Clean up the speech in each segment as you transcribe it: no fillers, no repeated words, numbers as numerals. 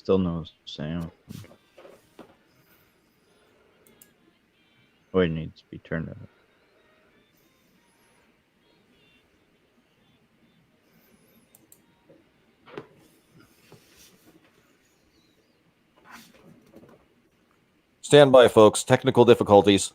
Still no sound. Oh, it needs to be turned up. Stand by, folks. Technical difficulties.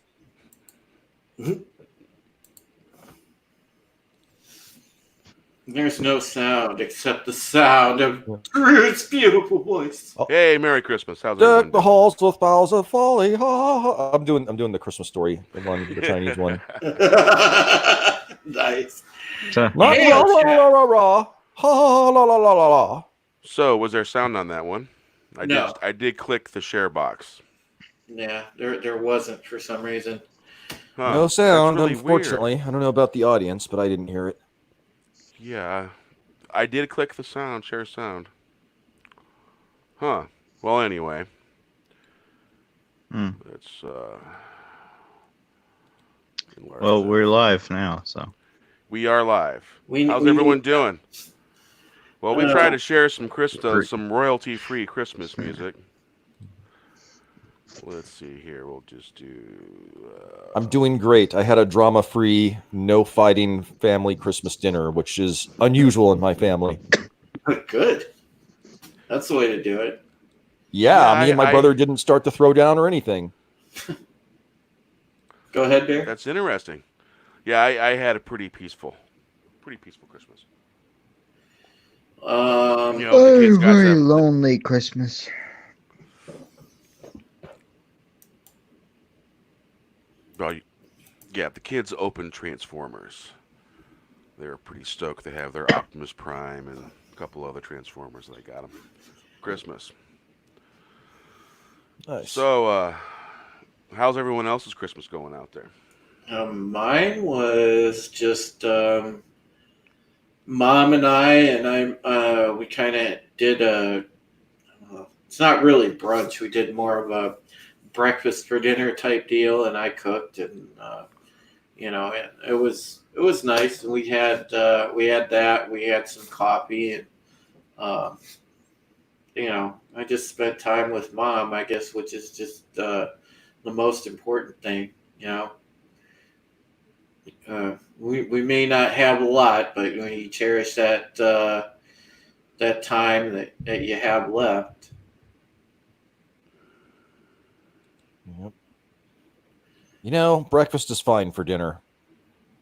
There's no sound except the sound of Drew's beautiful voice. Hey, Merry Christmas. How's Deck everyone the doing? halls with boughs of folly. Ha, ha, ha. I'm doing the Christmas story, the Chinese one. Nice. So, Not Hey, rah rah chat. rah rah rah. Ha ha la la la la la. So, was there sound on that one? No. I did click the share box. Yeah, there wasn't for some reason. Huh, No that's sound, really unfortunately. weird. I don't know about the audience, but I didn't hear it. Yeah, I did click the sound, share sound. Huh. Well, anyway, let's enlarge well, that. we're live now, so. We are live. We- How's we- everyone doing? Well, we try to share some Free. some royalty-free Christmas music. Let's see here. We'll just do. I'm doing great. I had a drama-free, no fighting family Christmas dinner, which is unusual in my family. Good. That's the way to do it. Yeah, me and my brother didn't start to throw down or anything. Go ahead, Bear. That's interesting. Yeah, I had a pretty peaceful Christmas. You know, the kids got very to, lonely Christmas. well, yeah, the kids opened Transformers. They were pretty stoked. They have their Optimus Prime and a couple other Transformers. They got them. Christmas. Nice. So, how's everyone else's Christmas going out there? Mine was just Mom and I we kind of did it's not really brunch. We did more of a breakfast for dinner type deal, and I cooked, and you know, it was nice. And we had that. We had some coffee, and you know, I just spent time with Mom, I guess, which is just the most important thing. You know, we may not have a lot, but when you cherish that that time that you have left. Yep. You know, breakfast is fine for dinner.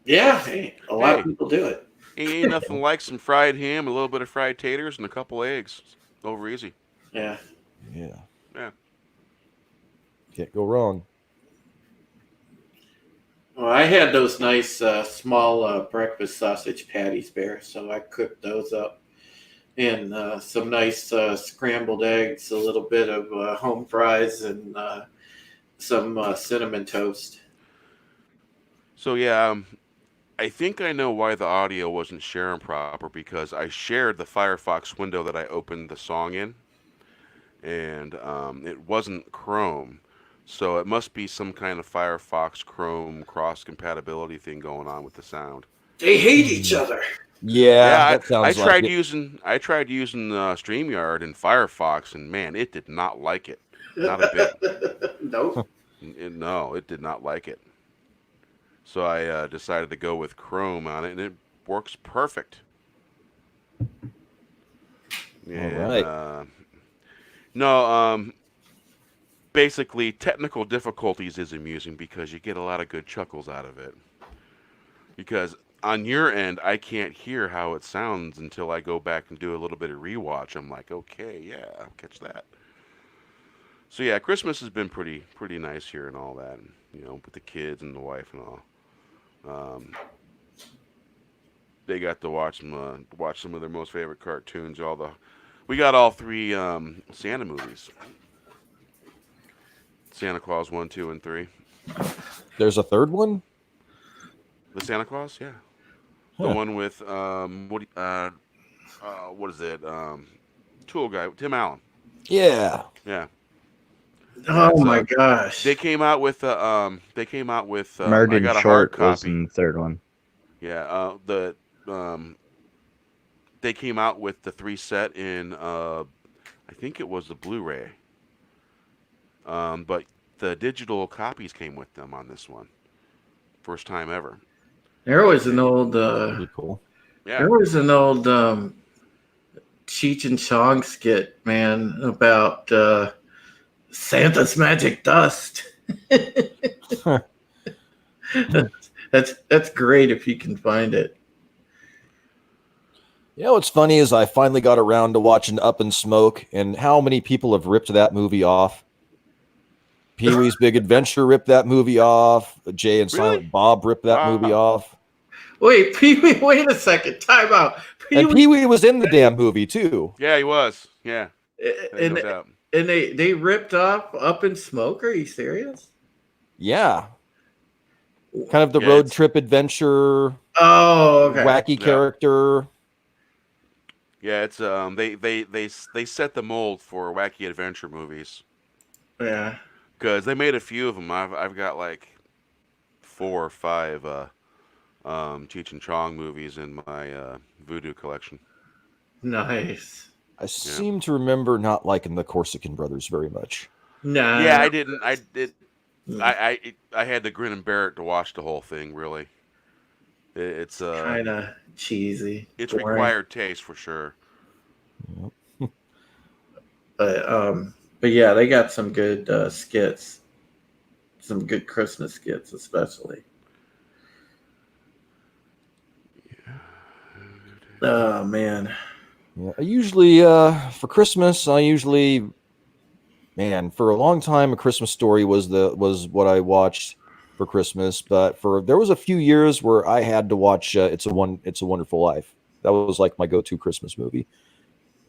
Yeah, hey, a lot of people do it. Ain't nothing like some fried ham, a little bit of fried taters, and a couple eggs. Over easy. Yeah. Yeah. Yeah. Can't go wrong. Well, I had those nice small breakfast sausage patties, Bear, so I cooked those up. And some nice scrambled eggs, a little bit of home fries, and some cinnamon toast. So yeah, I think I know why the audio wasn't sharing proper, because I shared the Firefox window that I opened the song in, and it wasn't Chrome. So it must be some kind of Firefox Chrome cross compatibility thing going on with the sound. They hate each other. Yeah, that I sounds tried like it. using StreamYard and Firefox, and man, it did not like it. Not a bit. Nope. No, it did not like it. So I decided to go with Chrome on it, and it works perfect. And, All right. No, basically, technical difficulties is amusing because you get a lot of good chuckles out of it. Because on your end, I can't hear how it sounds until I go back and do a little bit of rewatch. I'm like, okay, yeah, I'll catch that. So yeah, Christmas has been pretty nice here and all that, and, you know, with the kids and the wife and all. They got to watch some of their most favorite cartoons. We got all three Santa movies. Santa Claus 1, 2, and 3. There's a third one? The Santa Claus, yeah. Huh. The one with what is it? Tool guy, Tim Allen. Yeah. Yeah. Oh my gosh. They came out with I Martin got a hard Short was copy. in the third one. Yeah, they came out with the 3 set in I think it was the Blu-ray. But the digital copies came with them on this one. First time ever. There was an old Pretty cool. Yeah. there was an old Cheech and Chong skit, man, about Santa's magic dust. That's great if you can find it. You know what's funny is I finally got around to watching Up in Smoke, and how many people have ripped that movie off. Pee-wee's Big Adventure ripped that movie off. Jay and Silent Bob ripped that movie off. Wait, Pee-wee, wait a second. Time out. And Pee-wee was in the damn movie too. Yeah, he was. Yeah. And, No doubt. and they ripped off Up in Smoke? Are you serious? Yeah. Kind of the Yeah, road it's- trip adventure, Oh, okay. wacky Yeah. character. Yeah, it's they set the mold for wacky adventure movies Yeah. because they made a few of them. I've got like 4 or 5 Cheech and Chong movies in my Voodoo collection. Nice. I seem to remember not liking the Corsican Brothers very much. Nah. Yeah, I didn't. I had to grin and bear it to watch the whole thing. Really, it's Kind of cheesy. it's boring. required taste for sure. But yeah, they got some good skits. Some good Christmas skits, especially. Oh man. Yeah, I usually for Christmas, for a long time, A Christmas Story was what I watched for Christmas. But there was a few years where I had to watch It's a Wonderful Life. That was like my go-to Christmas movie.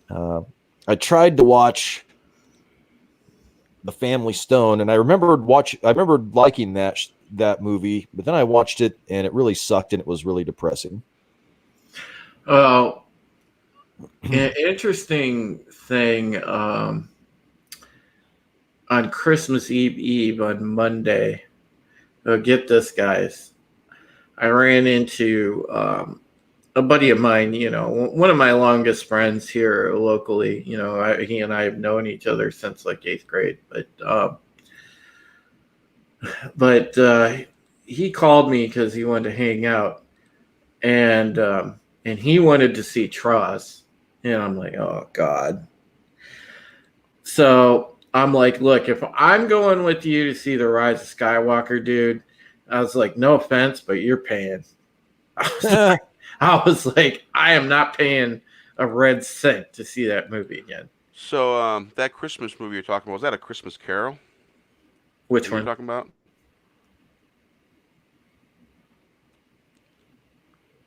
I tried to watch The Family Stone, and I remember liking that movie, but then I watched it and it really sucked and it was really depressing. Oh, an interesting thing. On Christmas Eve on Monday, get this, guys. I ran into a buddy of mine, one of my longest friends here locally. He and I have known each other since like 8th grade. But he called me because he wanted to hang out, and he wanted to see Tross, and I'm like, oh God. So I'm like, look, if I'm going with you to see The Rise of Skywalker, dude, I was like, no offense, but you're paying. I was like, I am not paying a red cent to see that movie again. So that Christmas movie you're talking about, was that A Christmas Carol? Which What are you one? talking about?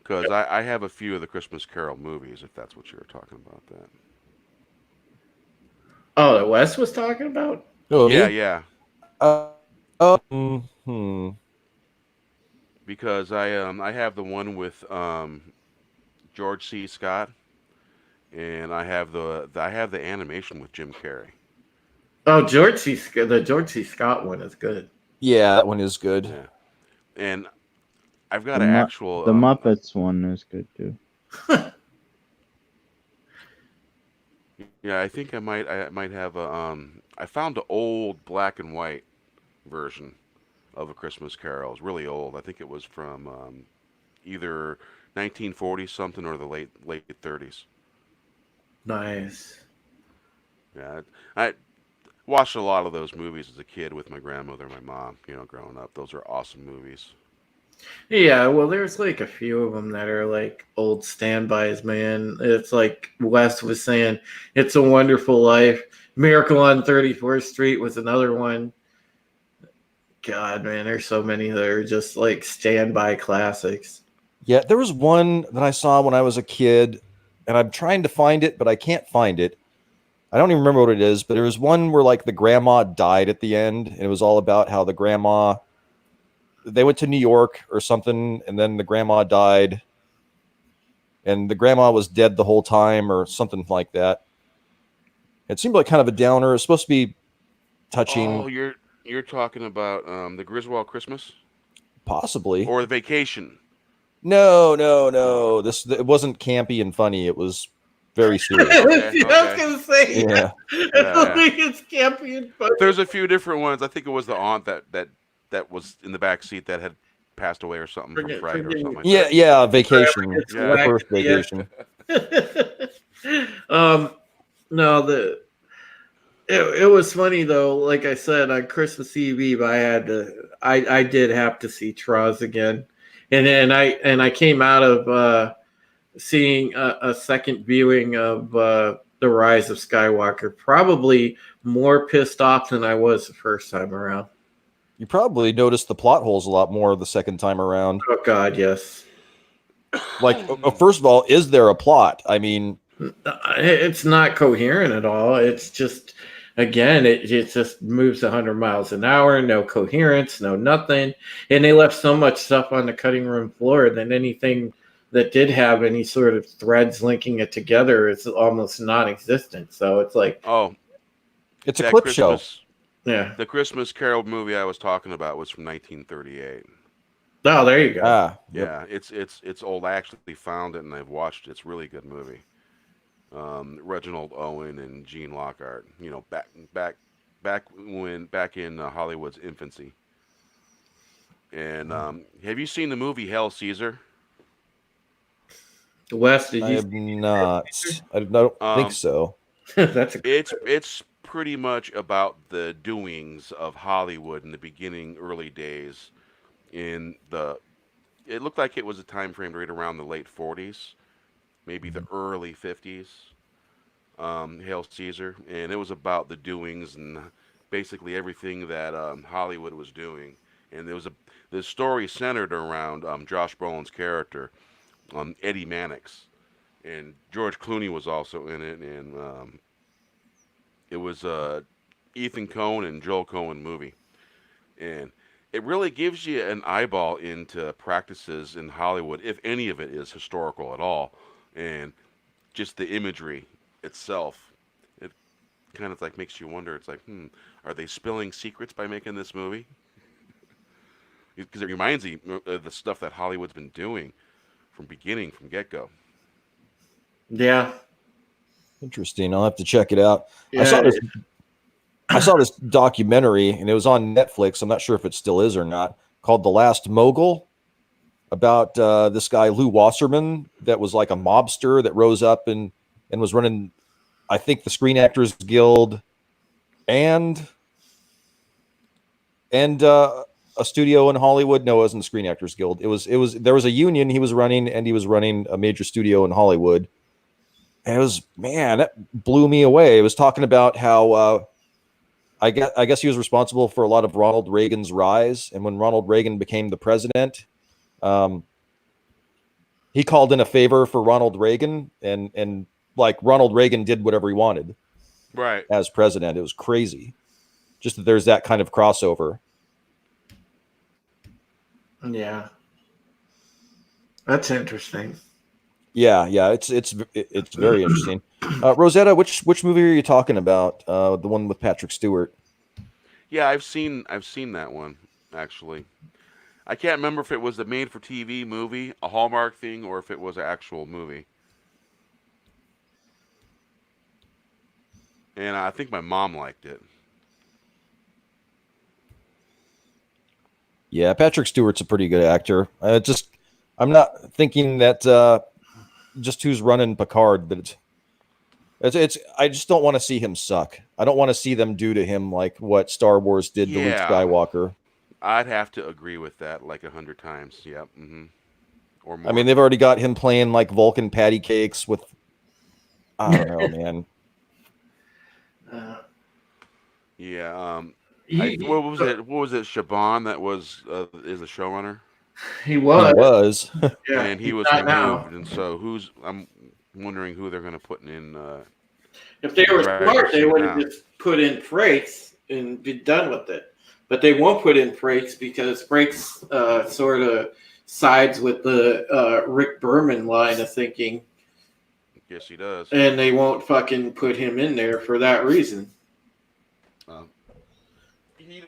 Because I have a few of the Christmas Carol movies, if that's what you were talking about. That. Oh, that Wes was talking about? Oh, Yeah, me? yeah. Because I have the one with George C. Scott, and I have the animation with Jim Carrey. Oh, the George C. Scott one is good. Yeah, that one is good. Yeah. And I've got The an Mu- actual The Muppets one is good too. Yeah, I think I might have a I found an old black and white version of A Christmas Carol. It's really old. I think it was from either 1940 something or the late 30s. Nice. Yeah, I watched a lot of those movies as a kid with my grandmother and my mom, growing up. Those are awesome movies. Yeah, well, there's like a few of them that are like old standbys, man. It's like Wes was saying, It's a Wonderful Life. Miracle on 34th Street was another one. God, man, there's so many that are just like standby classics. Yeah, there was one that I saw when I was a kid, and I'm trying to find it, but I can't find it. I don't even remember what it is, but there was one where like the grandma died at the end, and it was all about how they went to New York or something, and then the grandma died, and the grandma was dead the whole time or something like that. It seemed like kind of a downer. It's supposed to be touching. Oh, you're talking about the Griswold Christmas Possibly. or the Vacation? No. It wasn't campy and funny. It was very serious. I Okay, was gonna say, Yeah. I think it's campy and funny. There's a few different ones. I think it was the aunt that was in the back seat that had passed away or something from Forget- fright or forget- something like Yeah, that. yeah, vacation. It's Yeah. The whack first at the end. vacation. No, it was funny though. Like I said, on Christmas Eve, I did have to see Traz again, and I came out of seeing a second viewing of The Rise of Skywalker, probably more pissed off than I was the first time around. You probably noticed the plot holes a lot more the second time around. Oh God, yes. Like, first of all, is there a plot? I mean, It's not coherent at all. It's just, again, it just moves 100 miles an hour, no coherence, no nothing. And they left so much stuff on the cutting room floor that anything that did have any sort of threads linking it together is almost non-existent. So it's like, Oh, it's a that clip show. yeah. The Christmas Carol movie I was talking about was from 1938. Oh, there you go. Ah, yep. Yeah, it's old. I actually found it and I've watched it. It's a really good movie. Reginald Owen and Gene Lockhart. You know, back in Hollywood's infancy. And have you seen the movie Hail Caesar? Wes, did I you? have not. I don't think so. That's a It's pretty much about the doings of Hollywood in the beginning, early days. It looked like it was a time frame right around the late 40s, maybe the early 50s. Hail Caesar, and it was about the doings and basically everything that Hollywood was doing. And the story centered around Josh Brolin's character, Eddie Mannix, and George Clooney was also in it, and it was Ethan Coen and Joel Coen movie, and it really gives you an eyeball into practices in Hollywood, if any of it is historical at all, and just the imagery itself. It kind of like makes you wonder. It's like, are they spilling secrets by making this movie? Because it reminds you of the stuff that Hollywood's been doing from get-go. yeah. Interesting. I'll have to check it out. Yeah. I saw this documentary, and it was on Netflix. I'm not sure if it still is or not, called The Last Mogul, about this guy, Lou Wasserman, that was like a mobster that rose up and was running, I think, the Screen Actors Guild and a studio in Hollywood. No, it wasn't the Screen Actors Guild. It was there was a union he was running, and he was running a major studio in Hollywood. And it was, man, that blew me away. It was talking about how I guess he was responsible for a lot of Ronald Reagan's rise. And when Ronald Reagan became the president, he called in a favor for Ronald Reagan, and like Ronald Reagan did whatever he wanted Right. as president. It was crazy. Just that there's that kind of crossover. Yeah. That's interesting. Yeah, it's very interesting. Rosetta, which movie are you talking about? The one with Patrick Stewart. Yeah, I've seen that one actually. I can't remember if it was a made-for-TV movie, a Hallmark thing, or if it was an actual movie. And I think my mom liked it. Yeah, Patrick Stewart's a pretty good actor. I'm not thinking that just who's running Picard, that it's. I just don't want to see him suck. I don't want to see them do to him like what Star Wars did to Luke Yeah. Skywalker. I'd have to agree with that like 100 times. Yep. Or more. I mean, they've already got him playing like Vulcan patty cakes with. I don't know, man. Yeah. What was it? What was it? Shaban that was is the showrunner, He was. He was. Yeah, and he he's was not now. removed. And so I'm wondering who they're going to put in. If they were Right, smart, they sit would have down. just put in Frakes and be done with it. But they won't put in Frakes because Frakes sort of sides with the Rick Berman line of thinking, Yes, he does. and they won't fucking put him in there for that reason.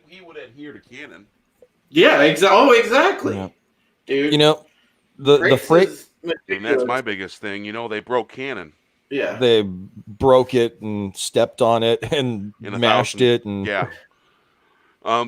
He would adhere to canon. Yeah, exactly, Yeah. dude. You know, the Frakes Frakes. is And that's meticulous. my biggest thing. You know, they broke canon. Yeah. they broke it and stepped on it and In a mashed thousand- it. And Yeah.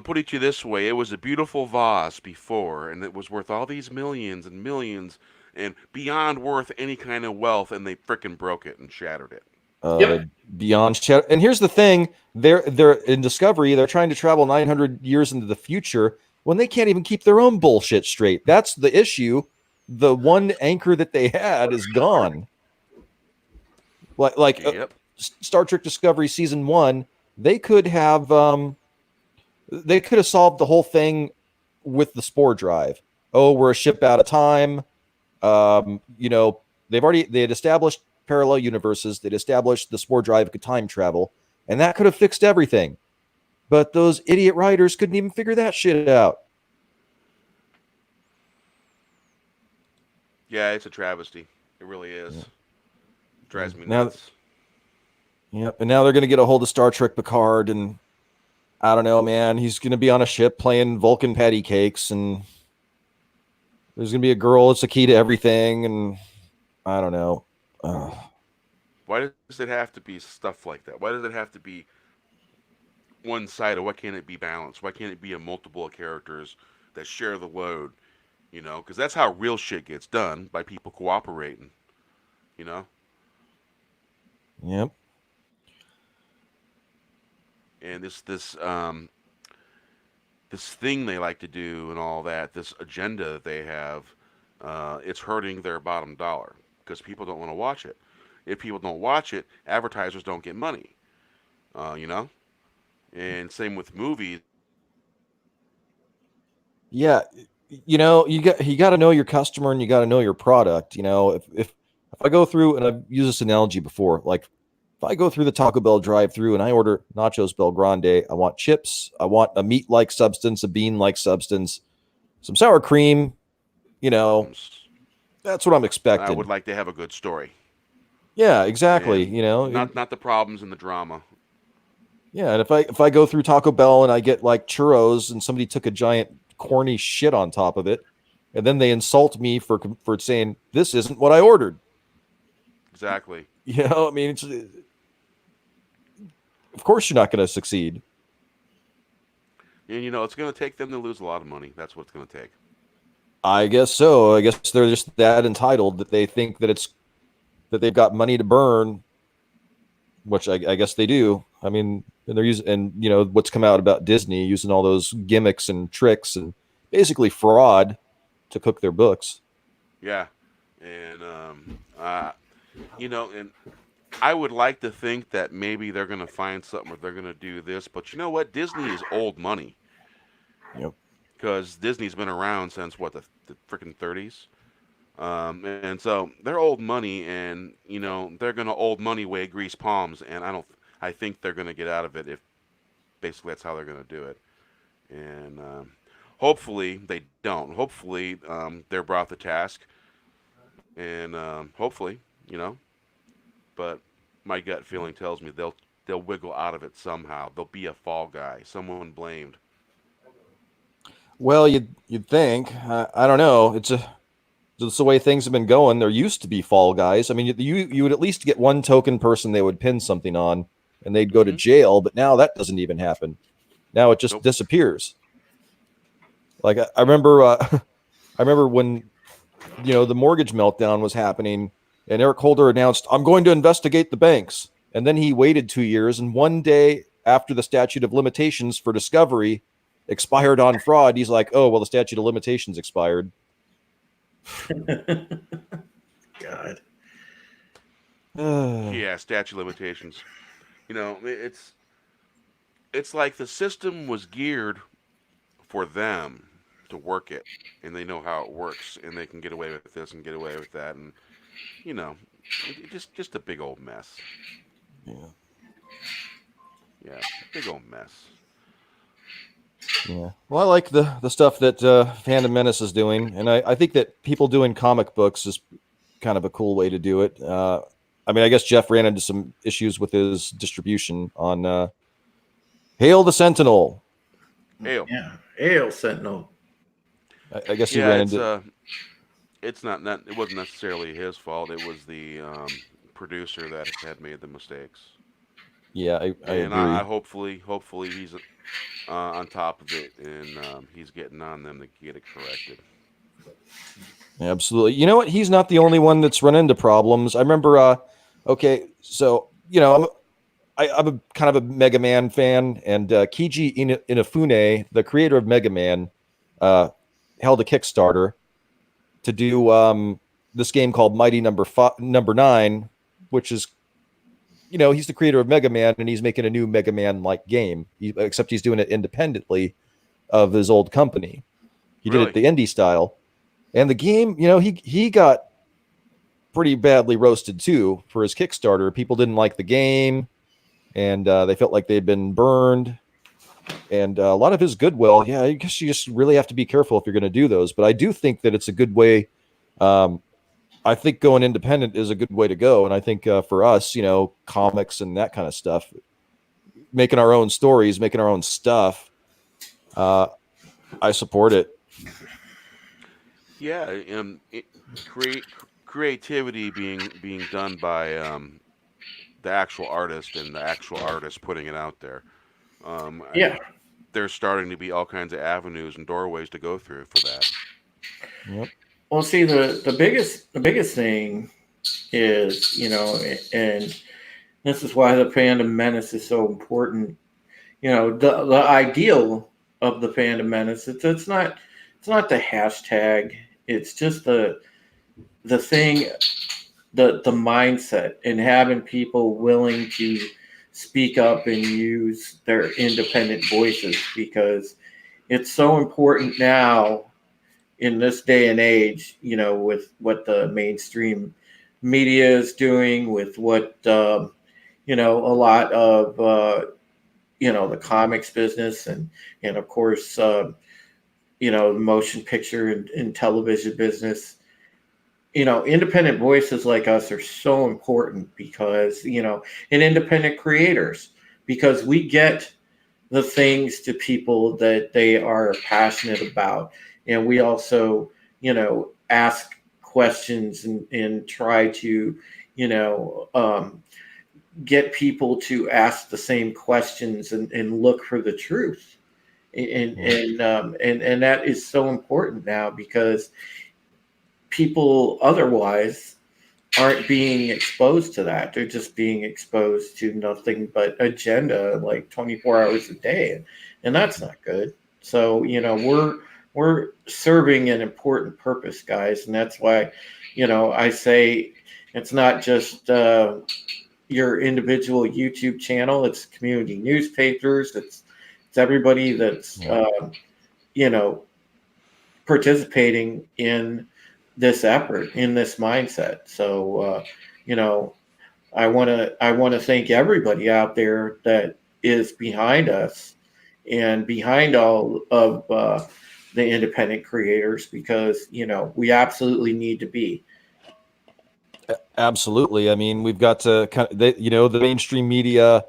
Put it to you this way: it was a beautiful vase before, and it was worth all these millions and millions, and beyond worth any kind of wealth, and they frickin' broke it and shattered it. Yep. beyond shadow. And here's the thing: they're in Discovery. They're trying to travel 900 years into the future when they can't even keep their own bullshit straight. That's the issue. The one anchor that they had is gone. Like Yep. Star Trek Discovery season 1, they could have solved the whole thing with the spore drive. Oh, we're a ship out of time. They had established parallel universes. They'd established the spore drive could time travel, and that could have fixed everything. But those idiot writers couldn't even figure that shit out. Yeah, it's a travesty. It really is. Yeah. Drives me Now- nuts. Yep. And now they're going to get a hold of Star Trek Picard, and I don't know, man. He's going to be on a ship playing Vulcan patty cakes, and there's going to be a girl that's the key to everything, and I don't know. Why does it have to be stuff like that? Why does it have to be one-sided? Why can't it be balanced? Why can't it be a multiple of characters that share the load? You know, because that's how real shit gets done, by people cooperating. You know? Yep. And this thing they like to do and all that, this agenda that they have, it's hurting their bottom dollar because people don't want to watch it. If people don't watch it, advertisers don't get money. You know, and same with movies. Yeah, you got to know your customer, and you got to know your product. You know, if I go through, and I've used this analogy before, like if I go through the Taco Bell drive-through and I order nachos Bel Grande, I want chips, I want a meat-like substance, a bean-like substance, some sour cream. You know, that's what I'm I expecting. would like to have a good story, Yeah, exactly. And You know, not the problems and the drama. yeah. And if I go through Taco Bell and I get like churros, and somebody took a giant corny shit on top of it, and then they insult me for saying this isn't what I ordered. Exactly. You know, I mean, of course you're not going to succeed. And you know, it's going to take them to lose a lot of money. That's what it's going to take. I guess so. I guess they're just that entitled that they think that they've got money to burn, which I guess they do. I mean, and they're using, and you know what's come out about Disney using all those gimmicks and tricks and basically fraud to cook their books. Yeah, and you know, and I would like to think that maybe they're going to find something where they're going to do this, but you know what? Disney is old money. Yep. Because Disney's been around since what, the freaking 30s, and so they're old money, and you know they're going to old money way grease palms, and I think they're going to get out of it if basically that's how they're going to do it, and hopefully they don't. Hopefully they're brought to task, and hopefully, you know, but my gut feeling tells me they'll wiggle out of it somehow. There'll be a fall guy, someone blamed. Well, you'd think. I don't know. It's the way things have been going. There used to be fall guys. I mean, you would at least get one token person they would pin something on, and they'd go to jail. But now that doesn't even happen. Now it just disappears. Like I remember, I remember when the mortgage meltdown was happening, and Eric Holder announced, "I'm going to investigate the banks." And then he waited 2 years, and one day after the statute of limitations for Discovery expired on fraud, he's like, "Oh, well, the statute of limitations expired." God. Yeah, statute of limitations. You know, it's like the system was geared for them to work it, and they know how it works, and they can get away with this and get away with that, and you know, just a big old mess. Yeah. Yeah, big old mess. Yeah. Well, I like the stuff that Phantom Menace is doing, and I think that people doing comic books is kind of a cool way to do it. I mean, I guess Jeff ran into some issues with his distribution on Hail the Sentinel. Hail. Yeah. Hail Sentinel. I guess he Yeah, ran it's into. it's not it wasn't necessarily his fault. It was the producer that had made the mistakes. Yeah, I And agree. I hopefully he's on top of it, and he's getting on them to get it corrected. Absolutely. You know what? He's not the only one that's run into problems. I remember. Okay, so I'm a kind of a Mega Man fan, and Keiji Inafune, the creator of Mega Man, held a Kickstarter to do this game called Mighty Number 9, which is, he's the creator of Mega Man, and he's making a new Mega Man like game. Except he's doing it independently of his old company. He did Really? it the indie style, and the game, he got pretty badly roasted too for his Kickstarter. People didn't like the game, and they felt like they'd been burned. And a lot of his goodwill, yeah, I guess you just really have to be careful if you're going to do those. But I do think that it's a good way. I think going independent is a good way to go. And I think for us, comics and that kind of stuff, making our own stories, making our own stuff, I support it. Yeah, creativity being done by the actual artist and the actual artist putting it out there. Yeah. There's starting to be all kinds of avenues and doorways to go through for that. Yep. Well, see, the biggest thing is, and this is why the Fandom Menace is so important. The ideal of the Fandom Menace, it's not the hashtag. It's just the thing, the mindset, and having people willing to speak up and use their independent voices, because it's so important now in this day and age, with what the mainstream media is doing, with what, a lot of, the comics business and of course, the motion picture and television business. Independent voices like us are so important because, and independent creators, because we get the things to people that they are passionate about. And we also, ask questions and try to, get people to ask the same questions and look for the truth. And that is so important now, because people otherwise aren't being exposed to that. They're just being exposed to nothing but agenda, like 24 hours a day. And that's not good. So, we're serving an important purpose, guys. And that's why, I say it's not just your individual YouTube channel. It's community newspapers. It's everybody that's, participating in this effort, in this mindset. So, I want to thank everybody out there that is behind us and behind all of the independent creators, because, we absolutely need to be. Absolutely. I mean, we've got to the mainstream media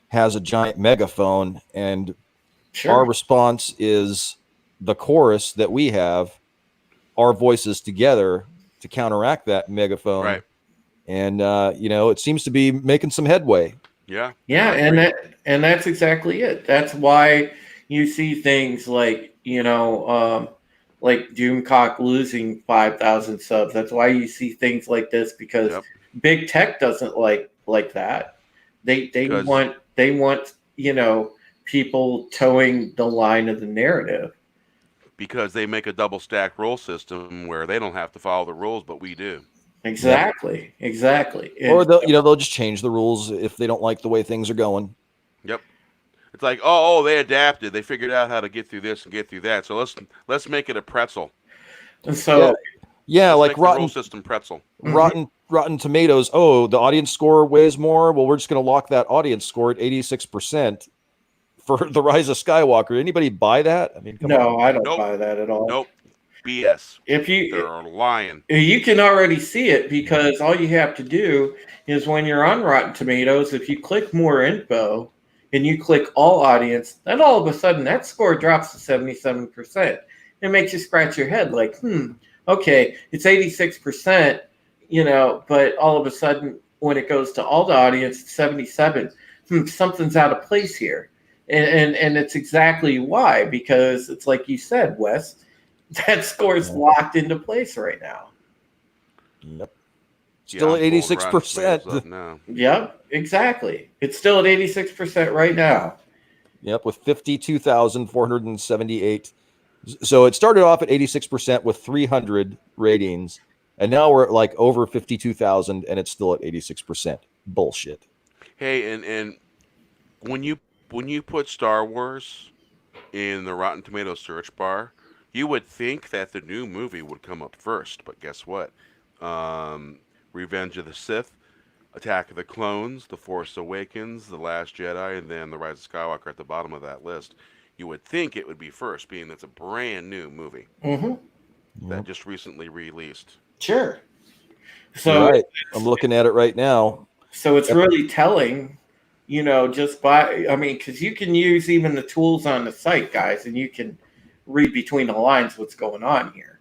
has a giant megaphone, and our response is the chorus that we have, our voices together to counteract that megaphone. Right. And, it seems to be making some headway. Yeah. Yeah. And that's exactly it. That's why you see things like, like Doomcock losing 5,000 subs. That's why you see things like this, because big tech doesn't like that. They want people towing the line of the narrative, because they make a double stack rule system where they don't have to follow the rules, but we do. Exactly. Or they'll just change the rules if they don't like the way things are going. Yep. It's like, oh, they adapted. They figured out how to get through this and get through that. So let's make it a pretzel. So like rotten rule system pretzel. Rotten Tomatoes. Oh, the audience score weighs more. Well, we're just going to lock that audience score at 86% for The Rise of Skywalker. Anybody buy that? I mean, come on. I don't buy that at all. Nope. BS. They're lying. You can already see it, because all you have to do is, when you're on Rotten Tomatoes, if you click more info and you click all audience, then all of a sudden that score drops to 77%. It makes you scratch your head like, okay, it's 86%, but all of a sudden when it goes to all the audience, it's 77. Something's out of place here. And it's exactly why, because it's like you said, Wes, that score is locked into place right now. Yep. Yeah, Still I'm at pulling Rotten 86%. Tomatoes up now. Yep, exactly. It's still at 86% right now. Yep, with 52,478. So it started off at 86% with 300 ratings, and now we're at like over 52,000, and it's still at 86%. Bullshit. Hey, and when you put Star Wars in the Rotten Tomatoes search bar, you would think that the new movie would come up first, but guess what? Um, Revenge of the Sith, Attack of the Clones, The Force Awakens, The Last Jedi, and then The Rise of Skywalker at the bottom of that list. You would think it would be first, being that's a brand new movie that just recently released. Sure. You're So right. I'm looking at it right now. So it's really telling, just by, because you can use even the tools on the site, guys, and you can read between the lines what's going on here.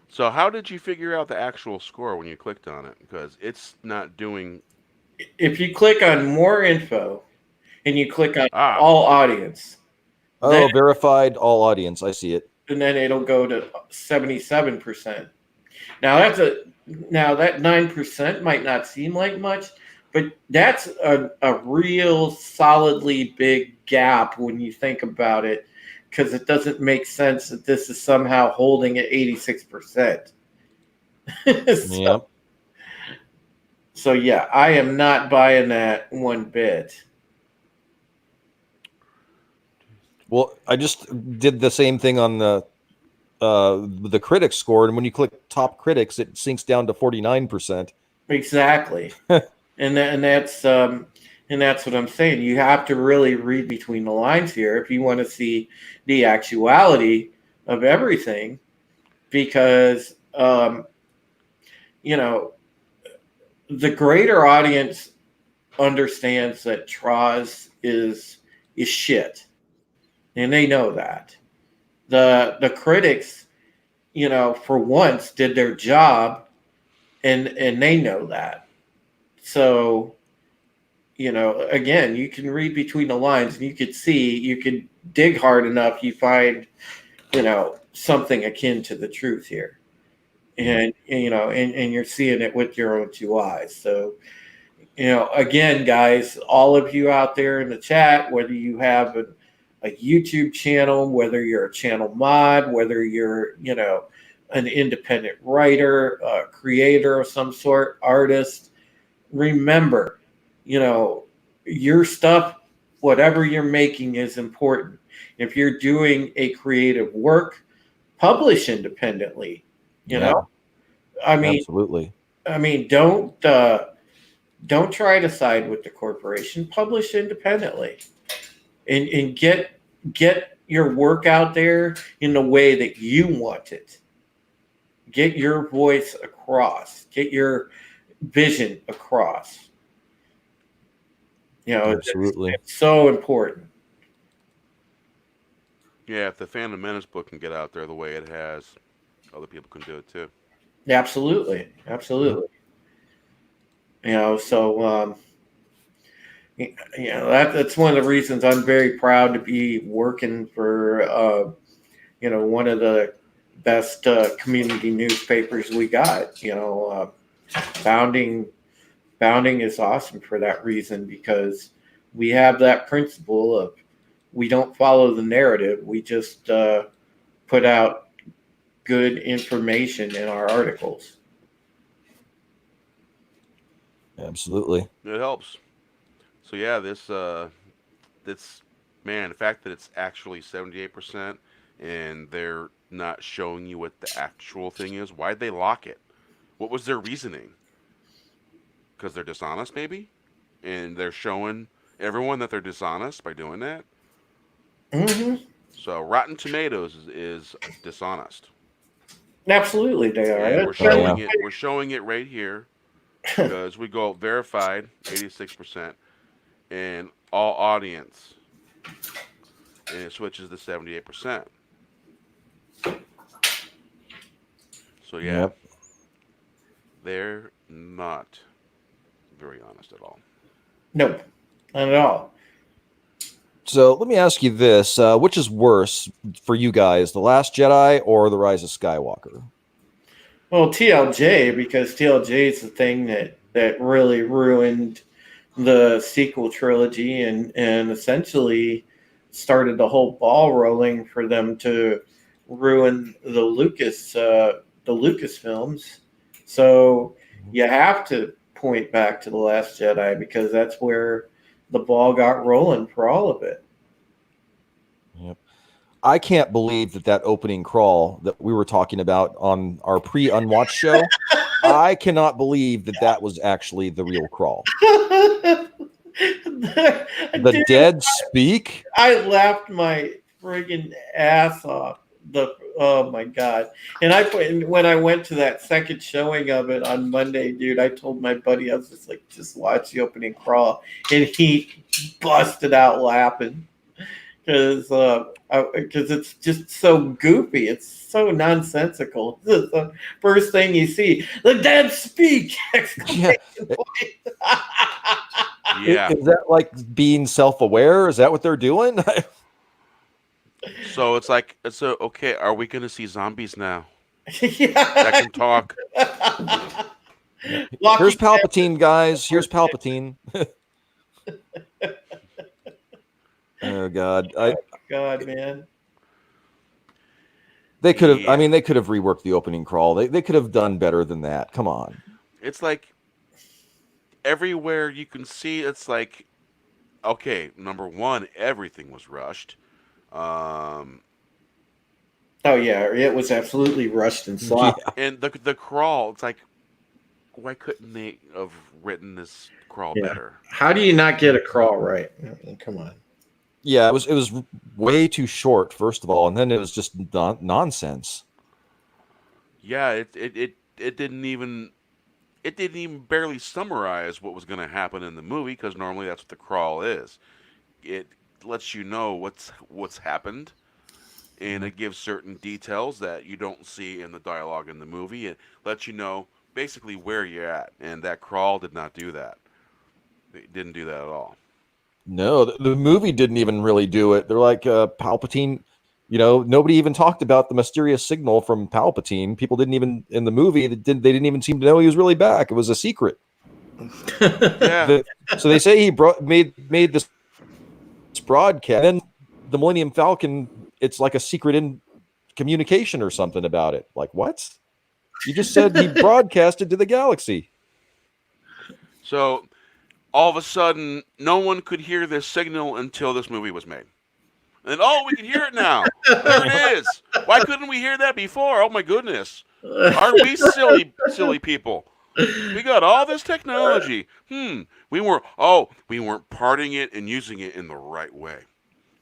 So how did you figure out the actual score when you clicked on it? Because it's not doing. If you click on more info and you click on Ah, all audience, Oh, then, verified all audience. I see it. and then it'll go to 77%. Now that 9% might not seem like much, but that's a real solidly big gap when you think about it, because it doesn't make sense that this is somehow holding at 86%. Yep. So yeah, I am not buying that one bit. Well, I just did the same thing on the critics score, and when you click top critics, it sinks down to 49%. Exactly. and that's what I'm saying. You have to really read between the lines here if you want to see the actuality of everything, because the greater audience understands that Troz is shit, and they know that. The critics, for once did their job, and they know that. So, again, you can read between the lines, and you could dig hard enough, you find, something akin to the truth here. And you're seeing it with your own two eyes. So, again, guys, all of you out there in the chat, whether you have a YouTube channel, whether you're a channel mod, whether you're, an independent writer, creator of some sort, artist, remember, your stuff, whatever you're making, is important. If you're doing a creative work, publish independently. Absolutely. Don't try to side with the corporation. Publish independently, and get your work out there in the way that you want it. Get your voice across. Get your vision across. Absolutely. It's so important. yeah. If the Phantom Menace book can get out there the way it has, other people can do it too. Absolutely. So that's one of the reasons I'm very proud to be working for one of the best community newspapers we got. Bounding is awesome for that reason, because we have that principle of, we don't follow the narrative. We just put out good information in our articles. Absolutely. It helps. So yeah, this man, the fact that it's actually 78% and they're not showing you what the actual thing is. Why'd they lock it? What was their reasoning? Because they're dishonest, maybe, and they're showing everyone that they're dishonest by doing that. Mm-hmm. So Rotten Tomatoes is dishonest. Absolutely, they are. And we're showing it right here because we go verified 86% and all audience, and it switches to 78%. So yeah, they're not very honest at all. Nope, not at all. So let me ask you this: which is worse for you guys, The Last Jedi or The Rise of Skywalker? Well, TLJ, because TLJ is the thing that really ruined the sequel trilogy and essentially started the whole ball rolling for them to ruin the Lucas films. So you have to point back to The Last Jedi because that's where the ball got rolling for all of it. Yep. I can't believe that opening crawl that we were talking about on our pre-unwatched show. I cannot believe that was actually the real crawl. The dead speak. I laughed my friggin' ass off. Oh my god! And when I went to that second showing of it on Monday, dude, I told my buddy I was just like, just watch the opening crawl, and he busted out laughing because it's just so goofy. It's so nonsensical. This is the first thing you see. The dead speak! Exclamation point. Yeah. Is that like being self-aware? Is that what they're doing? So it's like, okay, are we going to see zombies now Yeah. that can talk? Here's Palpatine, guys. Here's Palpatine. Oh God! God, man. They could have. Yeah. I mean, they could have reworked the opening crawl. They could have done better than that. Come on. It's like everywhere you can see, it's like, okay, number one, everything was rushed. Oh yeah, it was absolutely rushed and sloppy. And the crawl, it's like, why couldn't they have written this crawl Yeah. better? How do you not get a crawl right? I mean, come on. Yeah, it was way too short. First of all, and then it was just nonsense. Yeah, it didn't even barely summarize what was going to happen in the movie, because normally that's what the crawl is. It lets you know what's happened, and it gives certain details that you don't see in the dialogue in the movie. It lets you know basically where you're at, and that crawl did not do that. It didn't do that at all. No, the movie didn't even really do it. They're like Palpatine. You know, nobody even talked about the mysterious signal from Palpatine. People didn't even in the movie. They didn't even seem to know he was really back. It was a secret. Yeah. So they say he made this broadcast. And then the Millennium Falcon, it's like a secret in communication or something about it. Like what? You just said he broadcasted to the galaxy. So all of a sudden, no one could hear this signal until this movie was made. And we can hear it now. There it is. Why couldn't we hear that before? Oh my goodness. Aren't we silly people? We got all this technology. We weren't parting it and using it in the right way.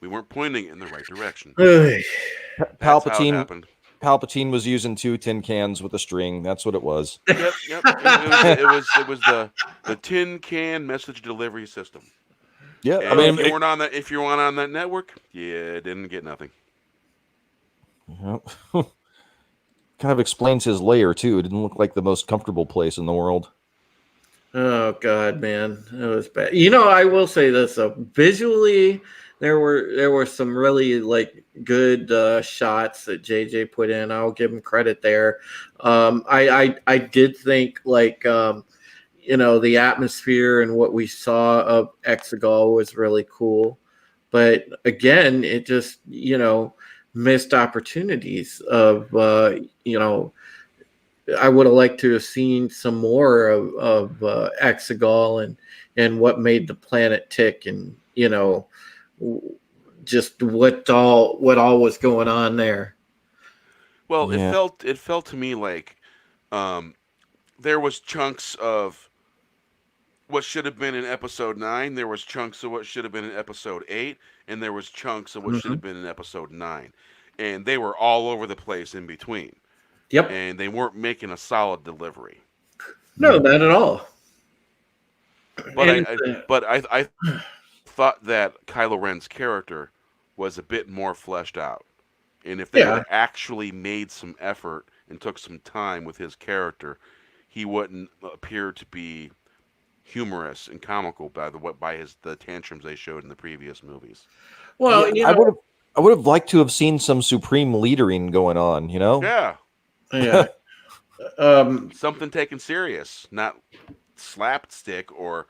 We weren't pointing it in the right direction. That's how it happened. Palpatine was using 2 tin cans with a string. That's what it was. Yep. It was the tin can message delivery system. Yeah, And I mean, if you weren't on that network, you didn't get nothing. kind of explains his lair too. It didn't look like the most comfortable place in the world. Oh God, man, it was bad. You know, I will say this though. Visually, there were some really like good shots that JJ put in. I'll give him credit there. I did think like you know, the atmosphere and what we saw of Exegol was really cool, but again, it just, you know, missed opportunities of you know. I would have liked to have seen some more of Exegol and what made the planet tick, and you know, just what all was going on there. Well, Yeah. it felt to me like there was chunks of what should have been in episode 9, there was chunks of what should have been in episode 8, and there was chunks of what should have been in episode 9. And they were all over the place in between. Yep. And they weren't making a solid delivery. No, not at all. But I thought that Kylo Ren's character was a bit more fleshed out. And if they had actually made some effort and took some time with his character, he wouldn't appear to be humorous and comical by the tantrums they showed in the previous movies. Well, Yeah, I would have liked to have seen some supreme leadering going on, you know? Yeah, yeah. something taken serious, not slapstick or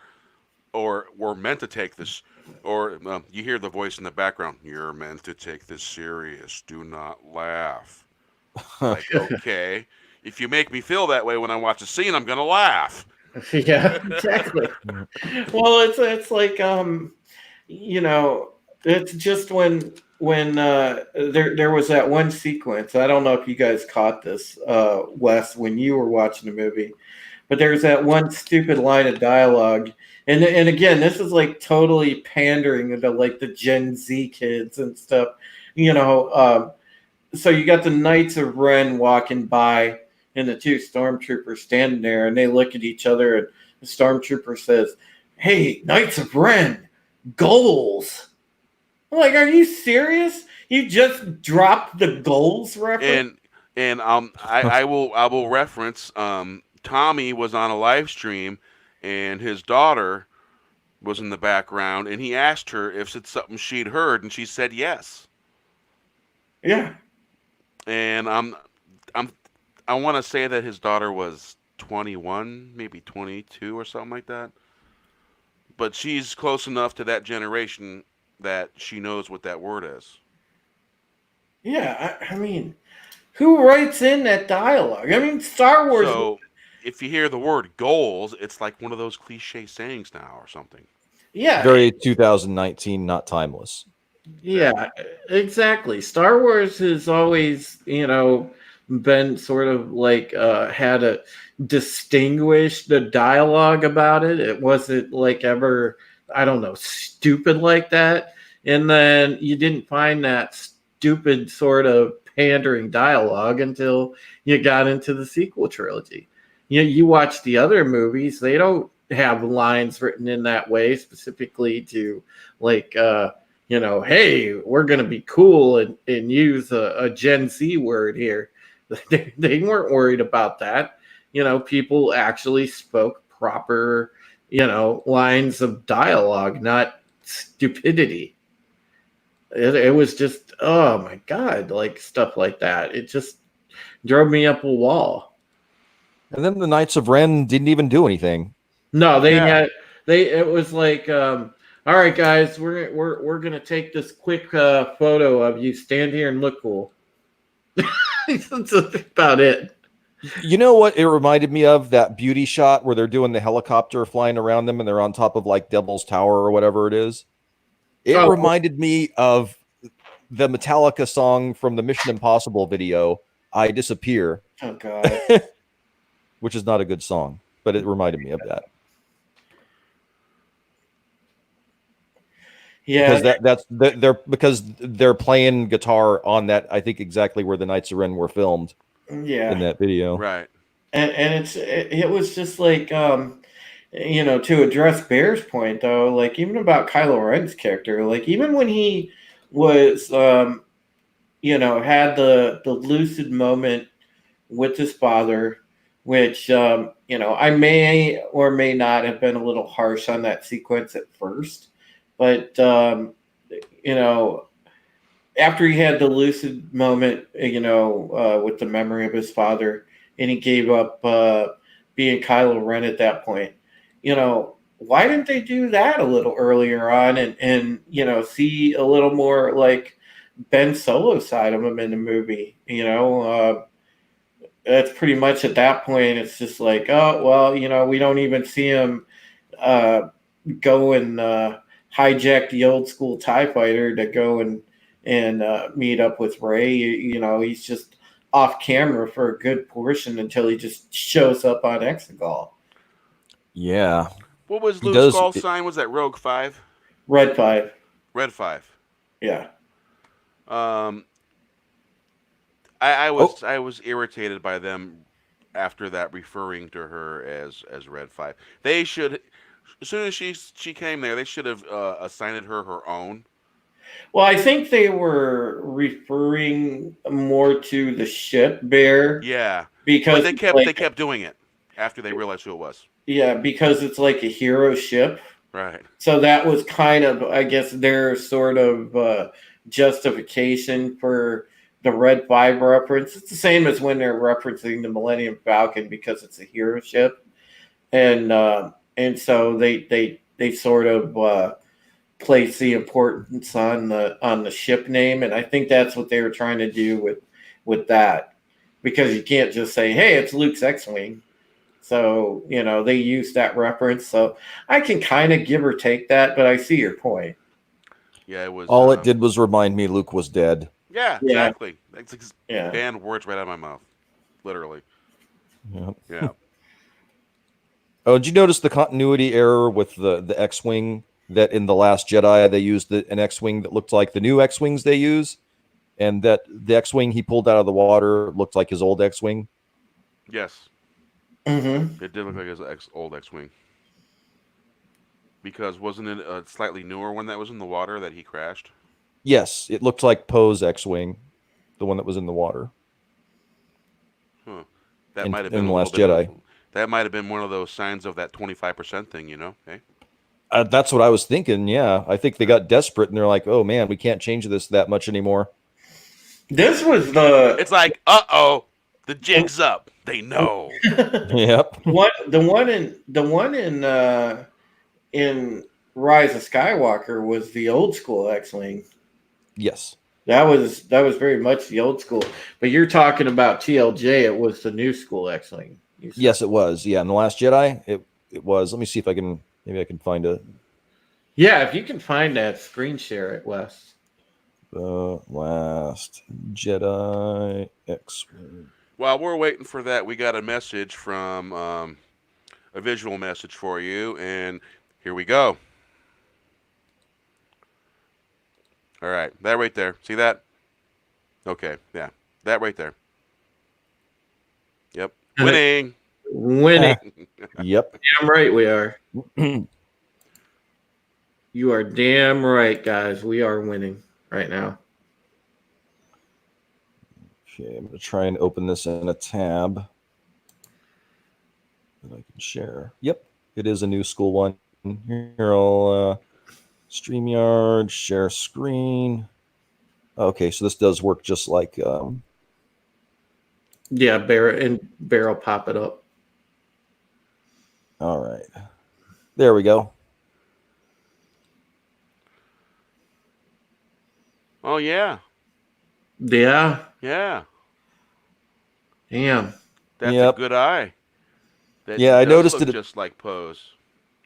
we're meant to take this. Or you hear the voice in the background. You're meant to take this serious. Do not laugh. Like, okay, if you make me feel that way when I watch a scene, I'm gonna laugh. Yeah, exactly. Well, it's like you know, it's just when there was that one sequence. I don't know if you guys caught this, Wes, when you were watching the movie, but there's that one stupid line of dialogue, and again, this is like totally pandering to like the Gen Z kids and stuff, you know. So you got the Knights of Ren walking by, and the two stormtroopers standing there, and they look at each other, and the stormtrooper says, "Hey, Knights of Ren, goals." I'm like, are you serious? You just dropped the goals reference? And I will reference Tommy was on a live stream, and his daughter was in the background, and he asked her if it's something she'd heard, and she said yes. Yeah. And I want to say that his daughter was 21, maybe 22 or something like that. But she's close enough to that generation that she knows what that word is. Yeah, I mean, who writes in that dialogue? I mean, Star Wars. So if you hear the word goals, it's like one of those cliche sayings now or something. Yeah, Very 2019, not timeless. yeah, exactly. Star Wars has always, been sort of like had a distinguished the dialogue about it. It wasn't like ever, I don't know, stupid like that. And then you didn't find that stupid sort of pandering dialogue until you got into the sequel trilogy. You watch the other movies, they don't have lines written in that way specifically to like hey, we're gonna be cool and use a Gen Z word here. They weren't worried about that. People actually spoke proper, lines of dialogue, not stupidity. It was just, oh my God, like stuff like that. It just drove me up a wall. And then the Knights of Ren didn't even do anything. No, Yeah. it was like, all right, guys, we're gonna take this quick photo of you. Stand here and look cool. That's about it. You know what it reminded me of? That beauty shot where they're doing the helicopter flying around them and they're on top of like Devil's Tower or whatever it is. It reminded me of the Metallica song from the Mission Impossible video, I Disappear. Oh God. Which is not a good song, but it reminded me of that. Yeah, because they're playing guitar on that. I think exactly where the Knights of Ren were filmed. Yeah, in that video, right? And it was just like to address Bear's point though, like even about Kylo Ren's character, like even when he was had the lucid moment with his father, which I may or may not have been a little harsh on that sequence at first, but after he had the lucid moment, with the memory of his father, and he gave up being Kylo Ren at that point, why didn't they do that a little earlier on and see a little more like Ben Solo side of him in the movie? That's pretty much at that point. It's just like, oh well, we don't even see him go and hijack the old school TIE fighter to go and meet up with Rey. He's just off camera for a good portion until he just shows up on Exegol. Yeah. What was Luke's call sign? Was that Rogue 5? Red 5. Red 5. Yeah. I was irritated by them after that, referring to her as Red 5. They should, as soon as she came there, they should have assigned her own. Well, I think they were referring more to the ship Bear. Yeah, because but they kept doing it after they realized who it was. Yeah, because it's like a hero ship. Right. So that was kind of, I guess, their sort of justification for the Red 5 reference. It's the same as when they're referencing the Millennium Falcon because it's a hero ship, and so they sort of place the importance on the ship name, and I think that's what they were trying to do with that, because you can't just say, "Hey, it's Luke's X-wing." So, they use that reference. So I can kind of give or take that, but I see your point. Yeah, it was. All it did was remind me Luke was dead. Yeah, Yeah. exactly. That's Yeah. banned words right out of my mouth, literally. Yeah. Yeah. Oh, did you notice the continuity error with the X-wing? That in The Last Jedi they used an X-wing that looked like the new X-wings they use, and that the X-wing he pulled out of the water looked like his old X-wing. Yes, Mm-hmm. it did look like his old X-wing. Because wasn't it a slightly newer one that was in the water that he crashed? Yes, it looked like Poe's X-wing, the one that was in the water. Huh. That In- might have in been The a Last little bit Jedi. of, that might have been one of those signs of that 25% thing, Hey? That's what I was thinking. Yeah, I think they got desperate and they're like, "Oh man, we can't change this that much anymore." This was the It's like, the jig's up. They know. Yep. the one in Rise of Skywalker was the old school X-wing. Yes. That was very much the old school. But you're talking about TLJ. It was the new school X-wing. Yes, it was. Yeah, in The Last Jedi, it was. Let me see if I can. Maybe I can find a Yeah, if you can find that, screen share it, Wes. The Last Jedi X-wing. While we're waiting for that, we got a message from a visual message for you, and here we go. All right, that right there. See that? Okay, yeah, that right there. Yep, winning. Winning. Yep. Damn right we are. You are damn right, guys. We are winning right now. Okay, I'm gonna try and open this in a tab that I can share. Yep, it is a new school one. Here, I'll StreamYard, share screen. Okay, so this does work just like Yeah, barrel pop it up. all right. There we go. Oh yeah, Yeah. yeah. Damn. That's Yep. a good eye. That Yeah, I does noticed look it. just like Pose.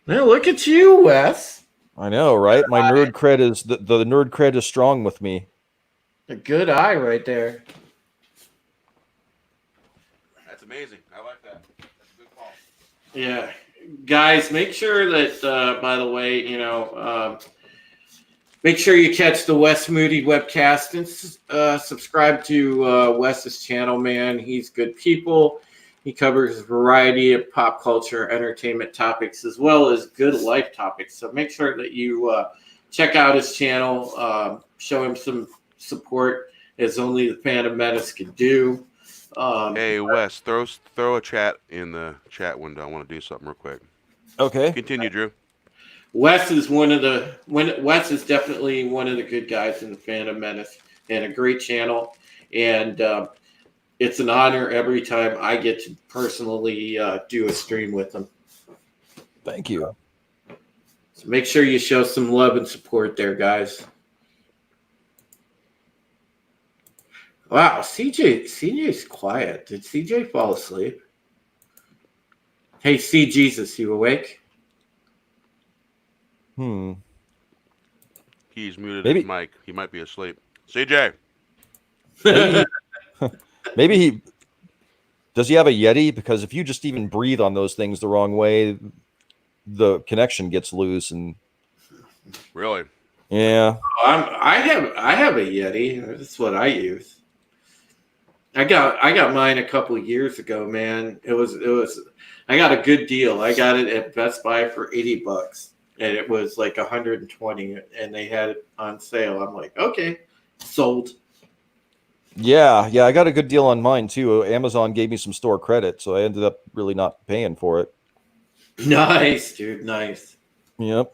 Now look at you, Wes. I know, right? My nerd cred is the nerd cred is strong with me. A good eye right there. That's amazing. I like that. That's a good call. Yeah. Guys, make sure that, by the way, make sure you catch the Wes Moody webcast and subscribe to Wes's channel, man. He's good people. He covers a variety of pop culture, entertainment topics, as well as good life topics. So make sure that you check out his channel, show him some support, as only the Phantom Menace can do. Hey Wes, throw a chat in the chat window. I want to do something real quick. Okay. Continue, Drew. Wes is Wes is definitely one of the good guys in the Phantom Menace, and a great channel. And it's an honor every time I get to personally do a stream with him. Thank you. So make sure you show some love and support there, guys. Wow, CJ's quiet. Did CJ fall asleep? Hey, C Jesus, you awake? He's muted Maybe- his mic. He might be asleep. CJ. Maybe he does. He have a Yeti? Because if you just even breathe on those things the wrong way, the connection gets loose. And Really? yeah, I have a Yeti. That's what I use. I got mine a couple of years ago, man. It was I got a good deal. I got it at Best Buy for $80, and it was like 120, and they had it on sale. I'm like, okay, sold. yeah. I got a good deal on mine too. Amazon gave me some store credit, so I ended up really not paying for it. Nice, dude. Nice. Yep.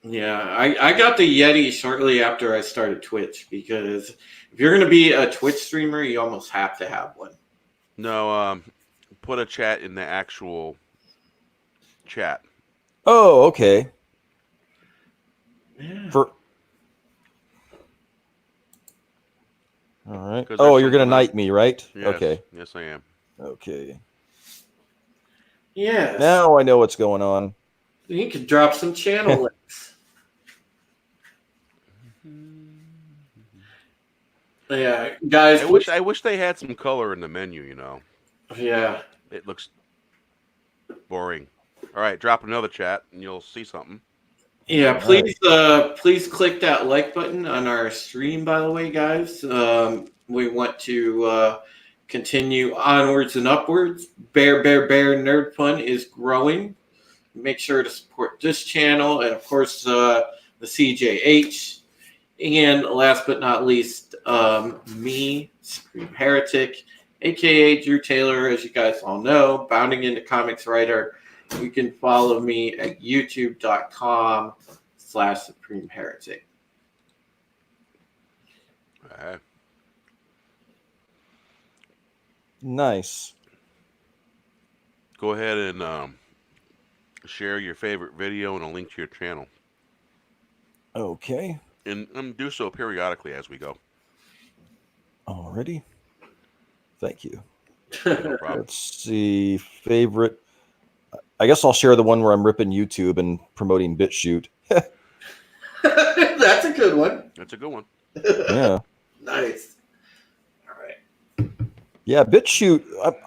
Yeah, I got the Yeti shortly after I started Twitch because if you're going to be a Twitch streamer, you almost have to have one. No, put a chat in the actual chat. Oh, okay. Yeah. For all right. 'Cause Oh, there's you're gonna something knight me, right? Yes, Okay. yes, I am. Okay. Yes. Now I know what's going on. You could drop some channel links. Yeah, guys. I wish they had some color in the menu. You know, Yeah. it looks boring. All right, drop another chat and you'll see something. Yeah, All please click that like button on our stream, by the way, guys. We want to continue onwards and upwards. Bear Nerd Fun is growing. Make sure to support this channel and, of course, the CJH. And last but not least, me, Supreme Heretic, aka Drew Taylor, as you guys all know, Bounding into Comics writer. You can follow me at youtube.com/Supreme Heretic. Nice. Go ahead and share your favorite video and a link to your channel, Okay. and do so periodically as we go. Alrighty. Thank you. No problem. Let's see. Favorite. I guess I'll share the one where I'm ripping YouTube and promoting BitChute. That's a good one. That's a good one. Yeah. Nice. All right. Yeah, BitChute.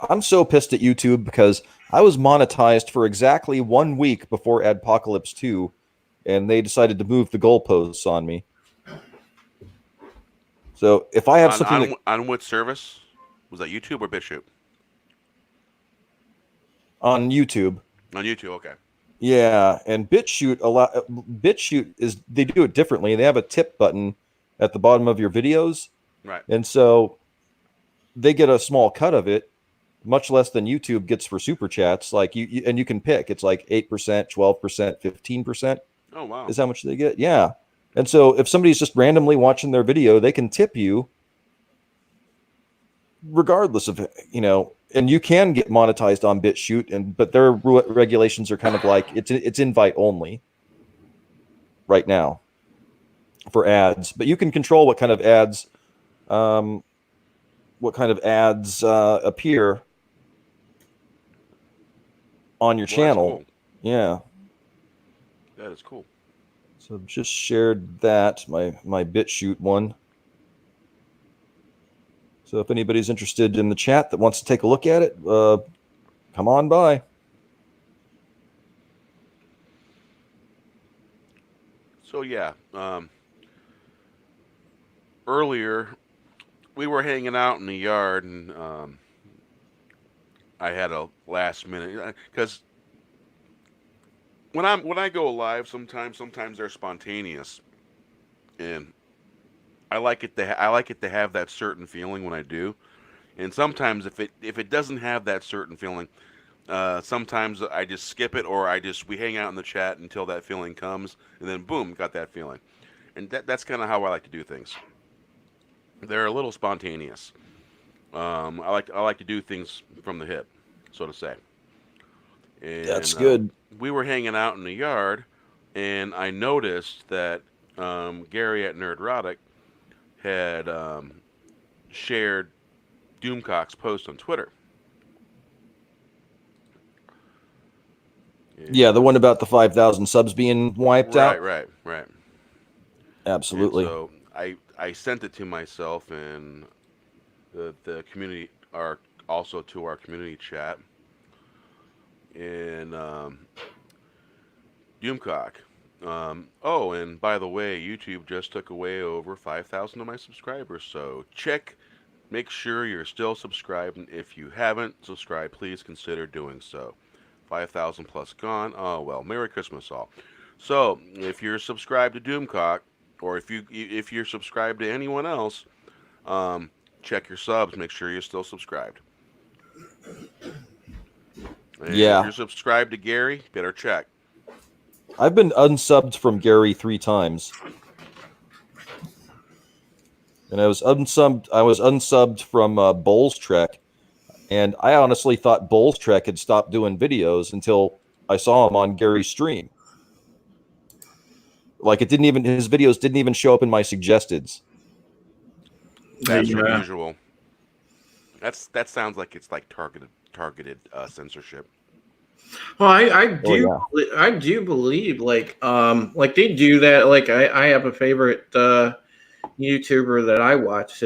I'm so pissed at YouTube because I was monetized for exactly 1 week before Adpocalypse 2, and they decided to move the goalposts on me. So if I have something on what service was that? YouTube or BitChute? on YouTube. On YouTube, okay. Yeah, and BitChute is they do it differently. They have a tip button at the bottom of your videos, Right. and so they get a small cut of it, much less than YouTube gets for super chats. Like you can pick. It's like 8%, 12%, 15% Oh wow. is how much they get. Yeah, and so if somebody's just randomly watching their video, they can tip you, regardless of and you can get monetized on BitChute, but their regulations are kind of like it's invite only right now for ads, but you can control what kind of ads appear on your channel. Cool. Yeah, That is cool. so I've just shared that my BitChute one. So if anybody's interested in the chat that wants to take a look at it, come on by. So yeah, earlier we were hanging out in the yard, and I had a last minute because when I go live, sometimes they're spontaneous, and I like it to have that certain feeling when I do, and sometimes if it doesn't have that certain feeling, sometimes I just skip it, or we hang out in the chat until that feeling comes, and then boom, got that feeling, and that's kind of how I like to do things. They're a little spontaneous. I like to do things from the hip, so to say. And, That's good. We were hanging out in the yard, and I noticed that Gary at Nerdrotic had shared Doomcock's post on Twitter. Yeah, the one about the 5,000 subs being wiped out. Right. Absolutely. And so I sent it to myself and the community, also to our community chat. And Doomcock. Oh, and by the way, YouTube just took away over 5,000 of my subscribers. So make sure you're still subscribed. And if you haven't subscribed, please consider doing so. 5,000 plus gone. Oh well, Merry Christmas all. So if you're subscribed to Doomcock, or if you're subscribed to anyone else, check your subs. Make sure you're still subscribed. And Yeah. if you're subscribed to Gary, better check. I've been unsubbed from Gary 3 times. And I was unsubbed from Bowles Trek, and I honestly thought Bowles Trek had stopped doing videos until I saw him on Gary's stream. Like his videos didn't even show up in my suggesteds. That's Yeah. unusual. That sounds like it's like targeted censorship. Well, I do Oh, I do believe like they do that. Like I have a favorite YouTuber that I watch.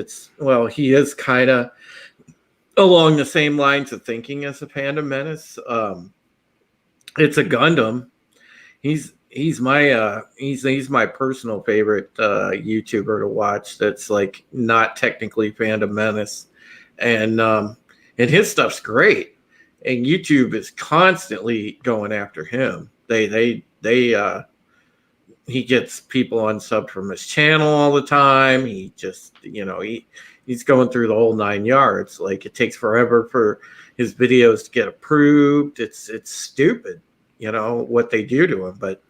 He is kind of along the same lines of thinking as a Panda Menace. It's a Gundam. He's my personal favorite YouTuber to watch. That's like not technically Panda Menace, and his stuff's great. And YouTube is constantly going after him. He gets people unsubbed from his channel all the time. He just, he's going through the whole 9 yards. Like it takes forever for his videos to get approved. It's stupid, what they do to him. But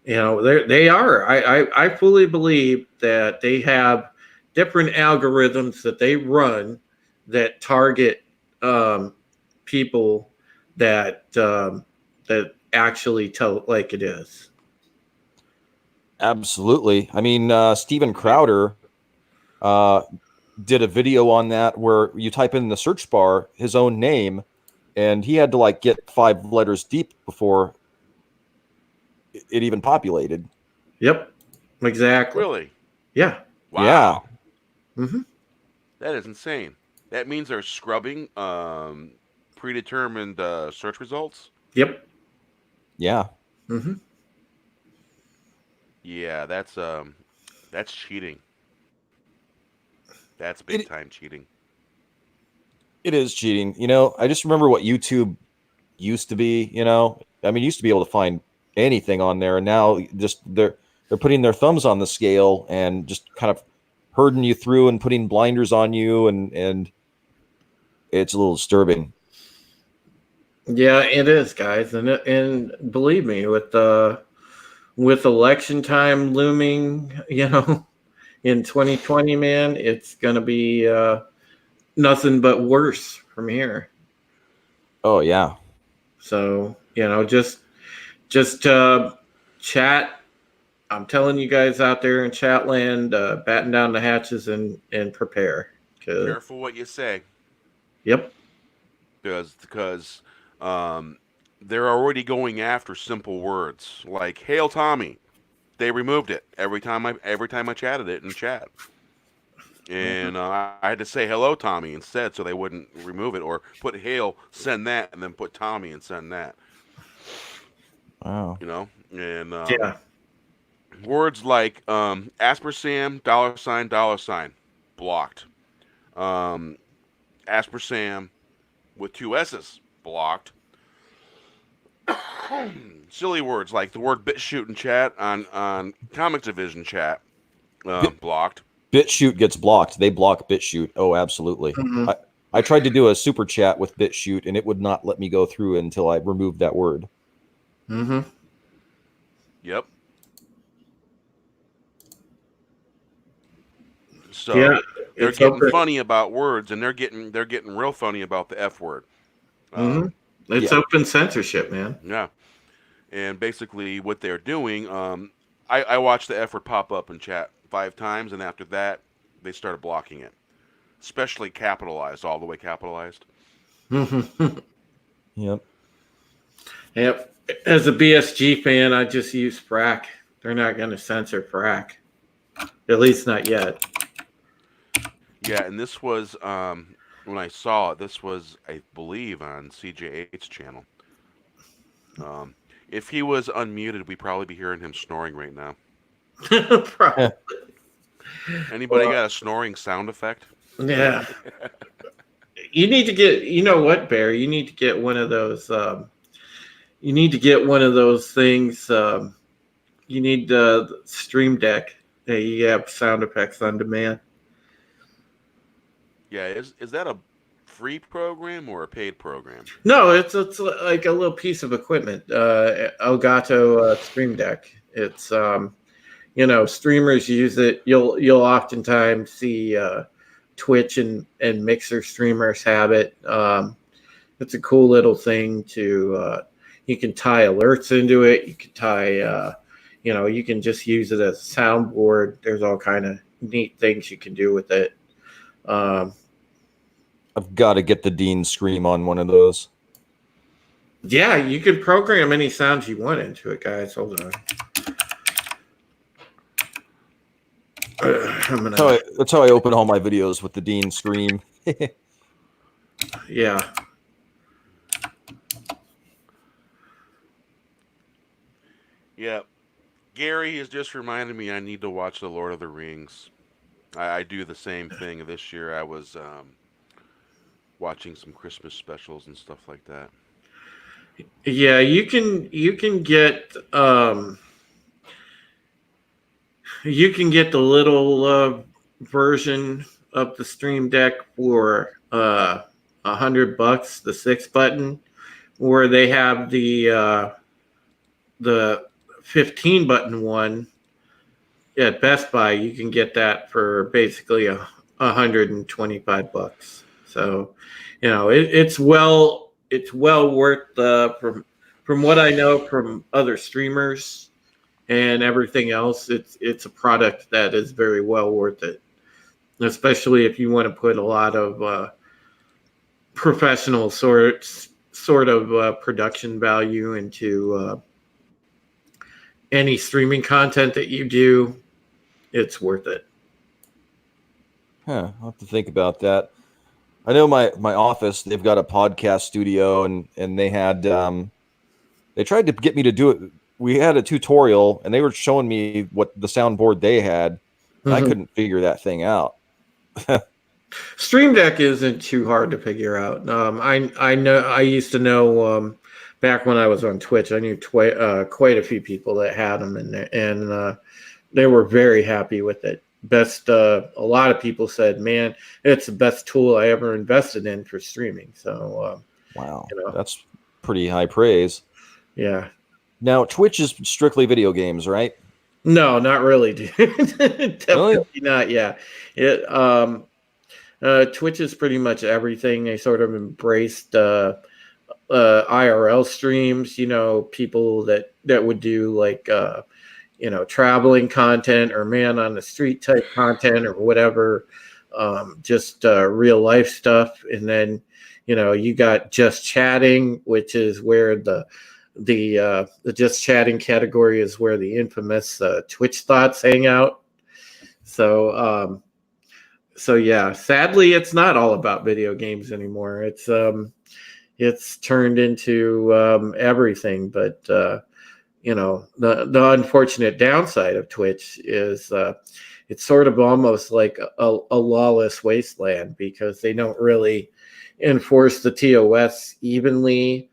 they are. I fully believe that they have different algorithms that they run that target people that actually tell it like it is. Absolutely. I mean, Steven Crowder did a video on that where you type in the search bar his own name, and he had to like get 5 letters deep before it even populated. Yep, exactly. Really? Yeah. Wow. Yeah. Mm-hmm. That is insane. That means they're scrubbing predetermined search results. Yep. Yeah. Mm-hmm. Yeah, that's cheating. That's big time cheating. It is cheating. I just remember what YouTube used to be, I mean, used to be able to find anything on there, and now just they're putting their thumbs on the scale and just kind of herding you through and putting blinders on you, and it's a little disturbing. Yeah, it is, guys, and believe me, with election time looming, in 2020, man, it's gonna be nothing but worse from here. Oh yeah. So just chat. I'm telling you guys out there in chat land, batten down the hatches and prepare. Careful what you say. Yep. Because they're already going after simple words like "Hail Tommy." They removed it every time I chatted it in chat, and I had to say "Hello Tommy" instead, so they wouldn't remove it, or put "Hail," send that, and then put Tommy and send that. Wow. And Yeah. words like aspersam, $, blocked. Aspersam with 2 S's, blocked. Silly words like the word BitChute in chat on Comics Division chat, blocked. BitChute gets blocked. They block BitChute. Oh, absolutely. Mm-hmm. I tried to do a super chat with BitChute, and it would not let me go through until I removed that word. Mm-hmm. Yep. So Yeah, they're it's getting open. funny about words, and they're getting real funny about the F word. It's open censorship, man. Yeah. And basically what they're doing, I watched the F word pop up in chat 5 times, and after that, they started blocking it. Especially capitalized, all the way capitalized. Yep. Yep. As a BSG fan, I just use frack. They're not going to censor frack. At least not yet. Yeah, and this was, when I saw it, this was, I believe, on CJ8's channel. If he was unmuted, we'd probably be hearing him snoring right now. Probably. Anybody got a snoring sound effect? Yeah. You need to get, you know what, Bear? You need to get one of those. You need to get one of those things. You need the Stream Deck. You have sound effects on demand. Yeah, is that a free program or a paid program? No, it's like a little piece of equipment. Elgato Stream Deck. It's streamers use it. You'll oftentimes see Twitch and Mixer streamers have it. It's a cool little thing to. You can tie alerts into it. You can tie. You can just use it as a soundboard. There's all kind of neat things you can do with it. I've got to get the Dean Scream on one of those. Yeah, you can program any sounds you want into it, guys. Hold on. That's how I open all my videos, with the Dean Scream. Yeah. Yeah. Gary has just reminded me I need to watch The Lord of the Rings. I do the same thing this year. I was watching some Christmas specials and stuff like that. Yeah, you can get the little version of the Stream Deck for $100, the 6-button, where they have the 15-button one at Best Buy. You can get that for basically $125. So, it's well worth from what I know from other streamers and everything else. It's a product that is very well worth it, especially if you want to put a lot of professional sort of production value into any streaming content that you do. It's worth it. I'll have to think about that. I know my office, they've got a podcast studio, and they had they tried to get me to do it. We had a tutorial, and they were showing me what the soundboard they had. Mm-hmm. I couldn't figure that thing out. Stream Deck isn't too hard to figure out. I know I used to know back when I was on Twitch, I knew quite a few people that had them, and they were very happy with it. A lot of people said, man, it's the best tool I ever invested in for streaming. So wow, that's pretty high praise. Yeah. Now Twitch is strictly video games, right? No, not really, dude. Definitely really? Not. Yeah. Twitch is pretty much everything. They sort of embraced IRL streams, people that would do like traveling content or man on the street type content or whatever, just real life stuff. And then, you got just chatting, which is where the just chatting category is where the infamous Twitch thoughts hang out. So yeah, sadly, it's not all about video games anymore. It's turned into everything, but the unfortunate downside of Twitch is it's sort of almost like a lawless wasteland, because they don't really enforce the TOS evenly.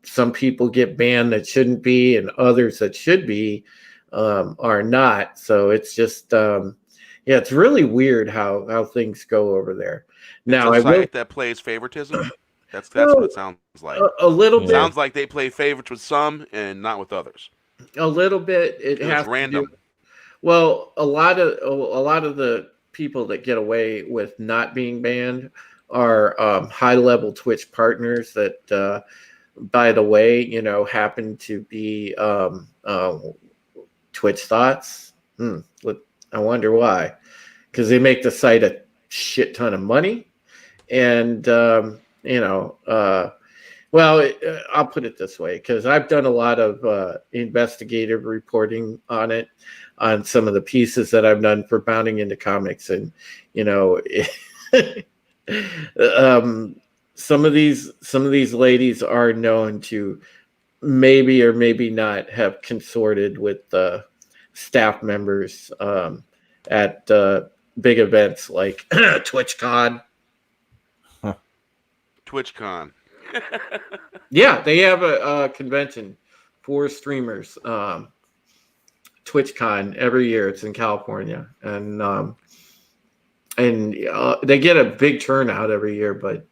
Some people get banned that shouldn't be, and others that should be are not. So it's just it's really weird how things go over there. Now, it's a site that plays favoritism. That's what it sounds like. A little bit. Sounds like they play favorites with some and not with others. A little bit. It has random. Well, a lot of the people that get away with not being banned are high-level Twitch partners that, by the way, happen to be Twitch thoughts. I wonder why. Because they make the site a shit ton of money, and I'll put it this way, because I've done a lot of investigative reporting on some of the pieces that I've done for Bounding Into Comics, and some of these ladies are known to maybe or maybe not have consorted with staff members at big events like TwitchCon. TwitchCon. Yeah, they have a convention for streamers, TwitchCon, every year. It's in California, and they get a big turnout every year. But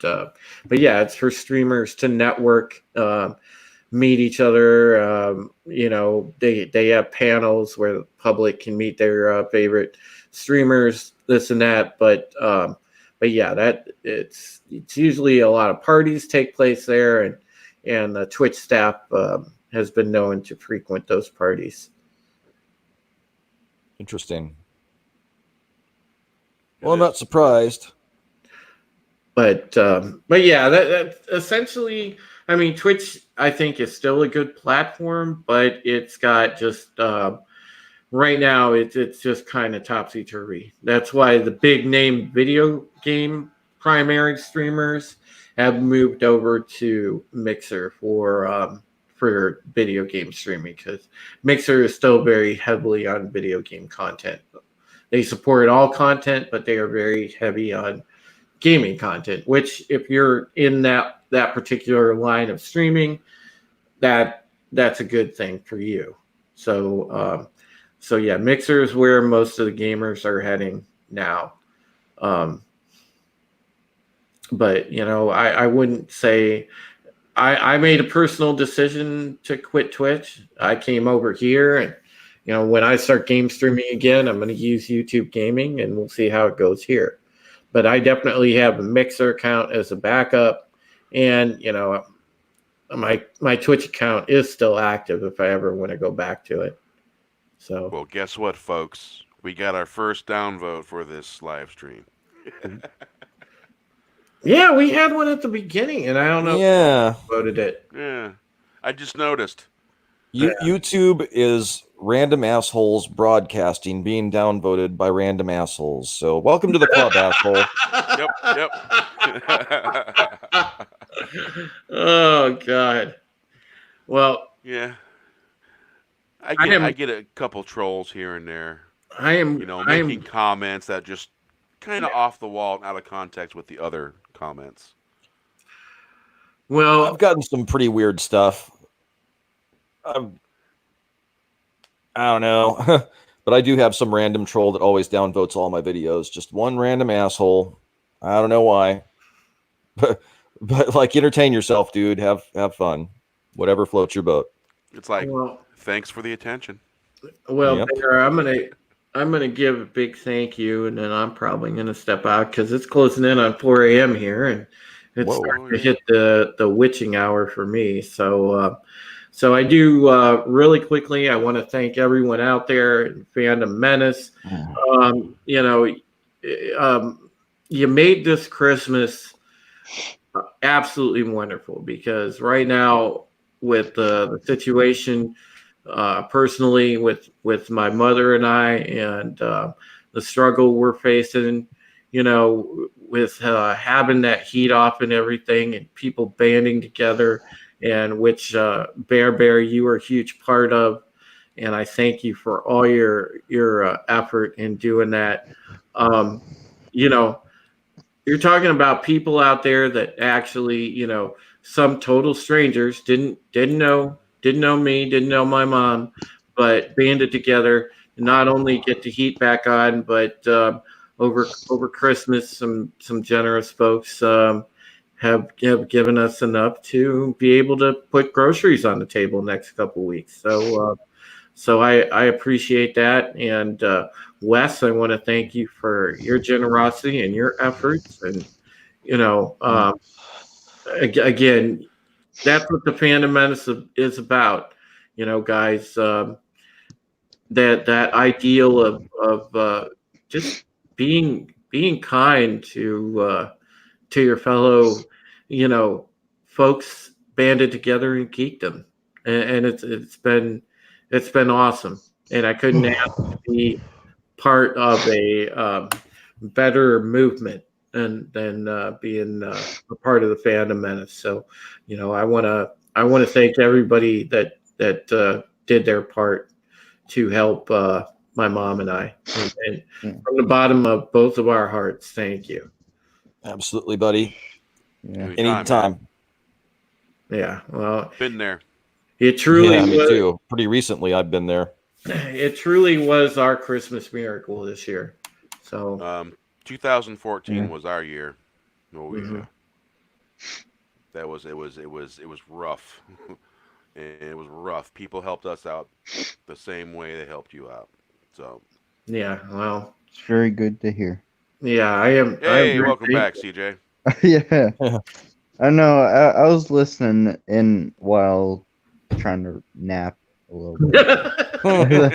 yeah, it's for streamers to network, meet each other. They have panels where the public can meet their favorite streamers, this and that. But yeah, that it's usually a lot of parties take place there, and the Twitch staff has been known to frequent those parties. Interesting. Well, I'm not surprised. But yeah, that essentially, I mean, Twitch, I think, is still a good platform, but it's got just right now it's just kind of topsy turvy. That's why the big name video game primary streamers have moved over to Mixer for video game streaming, because Mixer is still very heavily on video game content. They support all content, but they are very heavy on gaming content, which if you're in that particular line of streaming, that's a good thing for you. So yeah, Mixer is where most of the gamers are heading now. But I wouldn't say I made a personal decision to quit Twitch. I came over here, and when I start game streaming again, I'm going to use YouTube Gaming, and we'll see how it goes here. But I definitely have a Mixer account as a backup, and my Twitch account is still active if I ever want to go back to it. So, well, guess what, folks? We got our first downvote for this live stream. Yeah, we had one at the beginning, and I don't know Yeah. who voted it. Yeah, I just noticed. YouTube is random assholes broadcasting being downvoted by random assholes. So welcome to the club, asshole. Yep. Oh God. Well, yeah. I get a couple trolls here and there. Making comments that just kind of off the wall and out of context with the other comments. Well, I've gotten some pretty weird stuff. I don't know, but I do have some random troll that always downvotes all my videos. Just one random asshole. I don't know why, but like, entertain yourself, dude. Have fun. Whatever floats your boat. It's like, thanks for the attention. Well, Yep. Bear, I'm gonna give a big thank you, and then I'm probably gonna step out because it's closing in on 4 a.m. here, and it's starting to hit the witching hour for me. So I do really quickly. I want to thank everyone out there in Fandom Menace. You made this Christmas absolutely wonderful, because right now, with the situation personally with my mother and I, and the struggle we're facing, with having that heat off and everything, and people banding together, and which Bear, you were a huge part of, and I thank you for all your effort in doing that. You're talking about people out there that actually, some total strangers didn't know me, didn't know my mom, but banded together to not only get the heat back on, but over Christmas, some generous folks have given us enough to be able to put groceries on the table next couple weeks. So I appreciate that. And Wes, I want to thank you for your generosity and your efforts. And again, that's what the Fandom Menace is about, guys. That ideal of just being kind to your fellow, folks banded together in geekdom, and it's been awesome. And I couldn't ask to be part of a better movement than being a part of the Fandom Menace. So, I want to thank everybody that did their part to help my mom and I. And from the bottom of both of our hearts, thank you. Absolutely, buddy. Yeah. Anytime. Yeah. Well, Been there. It truly me was. too. Pretty recently, I've been there. It truly was our Christmas miracle this year. So 2014 Yeah. was our year. Oh yeah. Mhm. That was it was rough. And it was rough. People helped us out the same way they helped you out. So, Yeah, well, It's very good to hear. yeah, I am hey, very welcome back, CJ. Yeah. Yeah. I know. I was listening in while trying to nap a little bit. thankful.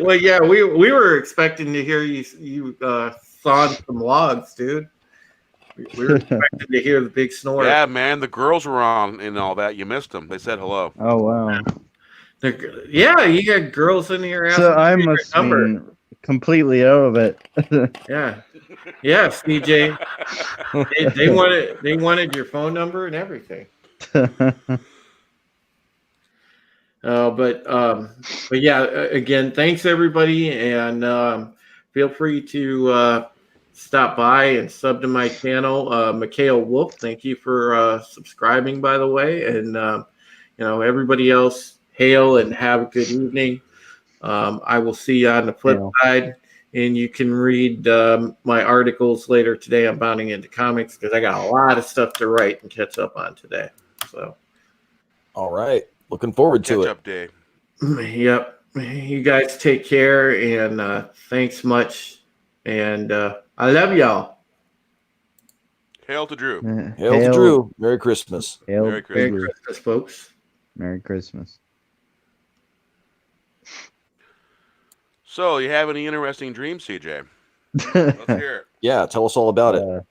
Well, yeah, we were expecting to hear you sawing some logs, dude. We were expecting to hear the big snore. Yeah, man, the girls were on and all that. You missed them. They said hello. Oh wow. Yeah, you got girls in here asking So for I your must have number. been completely out of it. Yeah, yeah, CJ. They wanted your phone number and everything. But yeah, again, thanks everybody, and feel free to stop by and sub to my channel. Mikhail Wolf, thank you for subscribing, by the way, and everybody else, hail and have a good evening. I will see you on the flip Hail. side, and you can read my articles later today on Bounding into Comics because I got a lot of stuff to write and catch up on today. So. All right. Looking forward to Catch it. up day. Yep. You guys take care and thanks much. And I love y'all. Hail to Drew. Hail to Drew. Merry Christmas. Hail Merry to Merry Drew. Christmas, folks. Merry Christmas. So, you have any interesting dreams, CJ? Let's hear it. Yeah, tell us all about it.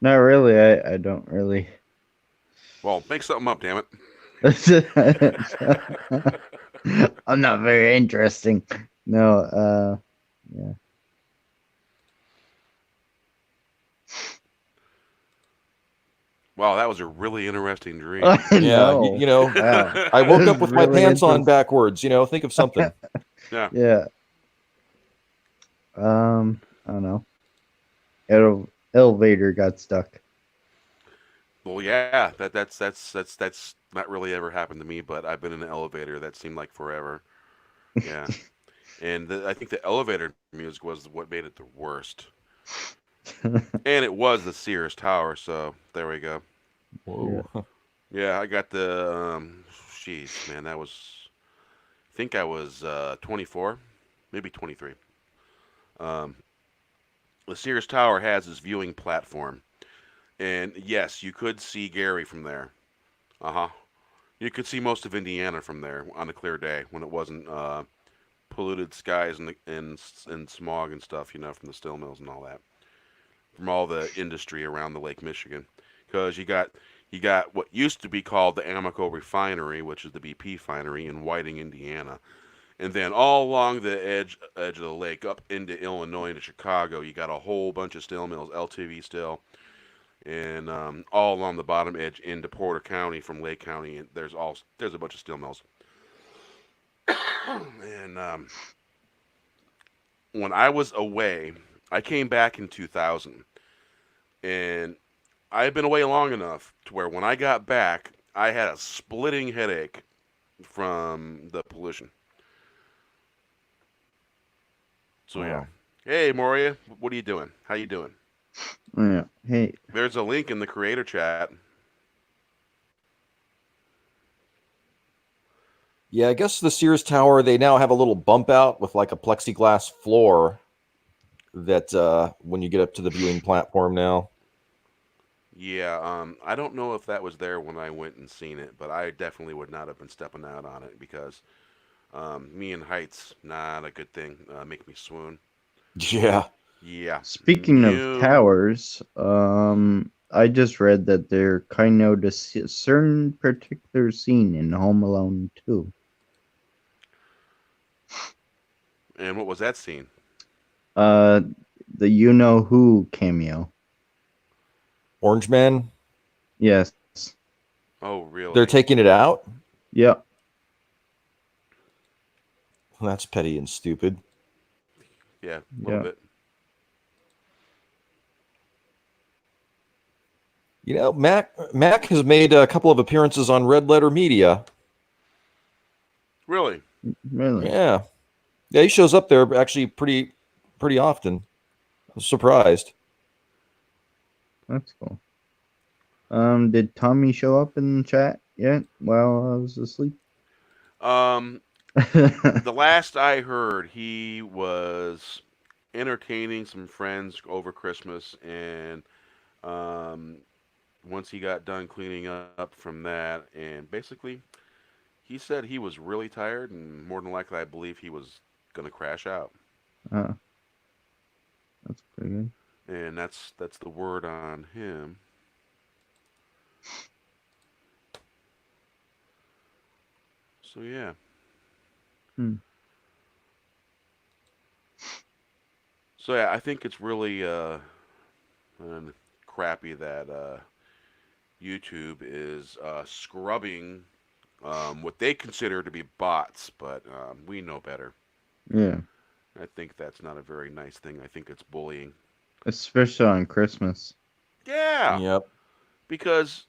Not really. I don't really. Well, make something up, damn it. I'm not very interesting. No, yeah. Wow, that was a really interesting dream. Yeah, No. you know, Wow. I woke That up is with my really pants on interesting. backwards. You know, think of something. Yeah. Yeah. I don't know. Elevator got stuck. Well, yeah, that's not really ever happened to me, but I've been in an elevator that seemed like forever. Yeah. And I think the elevator music was what made it the worst. And it was the Sears Tower, so there we go. Whoa. Yeah, I got the jeez, man, that was I think I was 24, maybe 23. The Sears Tower has this viewing platform. And yes, you could see Gary from there. Uh-huh. You could see most of Indiana from there on a clear day when it wasn't polluted skies and smog and stuff, you know, from the steel mills and all that. From all the industry around the Lake Michigan. Because you got what used to be called the Amoco Refinery, which is the BP refinery in Whiting, Indiana. And then all along the edge of the lake up into Illinois into Chicago, you got a whole bunch of steel mills, LTV Steel, and all along the bottom edge into Porter County from Lake County. And there's a bunch of steel mills. And when I was away, I came back in 2000, and I had been away long enough to where when I got back, I had a splitting headache from the pollution. So yeah. Wow. Hey Moria, what are you doing? How you doing? Yeah. Hey. There's a link in the creator chat. Yeah, I guess the Sears Tower, they now have a little bump out with like a plexiglass floor that when you get up to the viewing platform now. Yeah, I don't know if that was there when I went and seen it, but I definitely would not have been stepping out on it because me and heights, not a good thing. Make me swoon. Yeah. Yeah. Speaking No. of towers, I just read that they're kind of a certain particular scene in Home Alone 2. And what was that scene? The You Know Who cameo. Orange Man, Yes. Oh, really? they're taking it out? Yep. Well, that's petty and stupid. Yeah, a little Yeah. bit. You know, Mac has made a couple of appearances on Red Letter Media. Really? Really? Yeah. Yeah, he shows up there actually pretty often. was surprised. That's cool. Did Tommy show up in the chat yet while I was asleep? The last I heard, he was entertaining some friends over Christmas, and once he got done cleaning up from that, and basically, he said he was really tired, and more than likely, I believe he was gonna crash out. That's pretty good. And that's the word on him. So yeah. So yeah, I think it's really crappy that YouTube is scrubbing what they consider to be bots, but we know better. Yeah. I think that's not a very nice thing. I think it's bullying. Especially on Christmas. Yeah. Yep. Because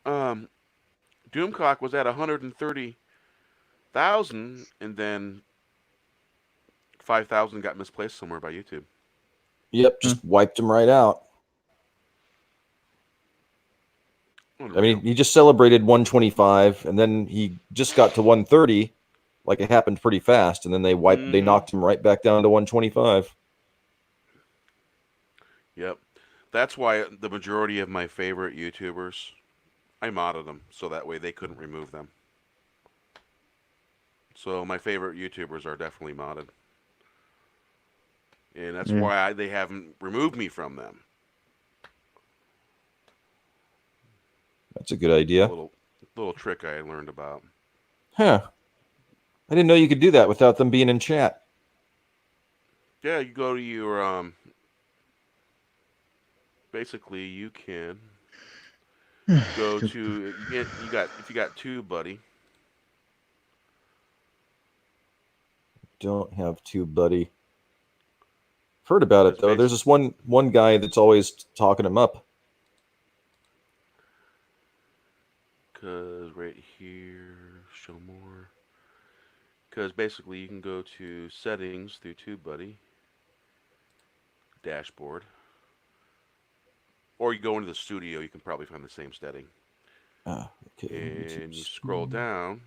Doomcock was at 130,000, and then 5,000 got misplaced somewhere by YouTube. Yep. Just wiped him right out. I mean, he just celebrated 125, and then he just got to 130. Like, it happened pretty fast, and then they knocked him right back down to 125. Yep. That's why the majority of my favorite YouTubers, I modded them so that way they couldn't remove them. So my favorite YouTubers are definitely modded. And that's why they haven't removed me from them. That's a good idea. Little trick I learned about. Huh. I didn't know you could do that without them being in chat. Yeah, you go to your basically you can go to if you got TubeBuddy. Don't have TubeBuddy. Heard about it though. There's this one guy that's always talking him up. Cause right here, show more. Because basically you can go to settings through TubeBuddy, dashboard, or you go into the studio. You can probably find the same setting. Okay. And you scroll down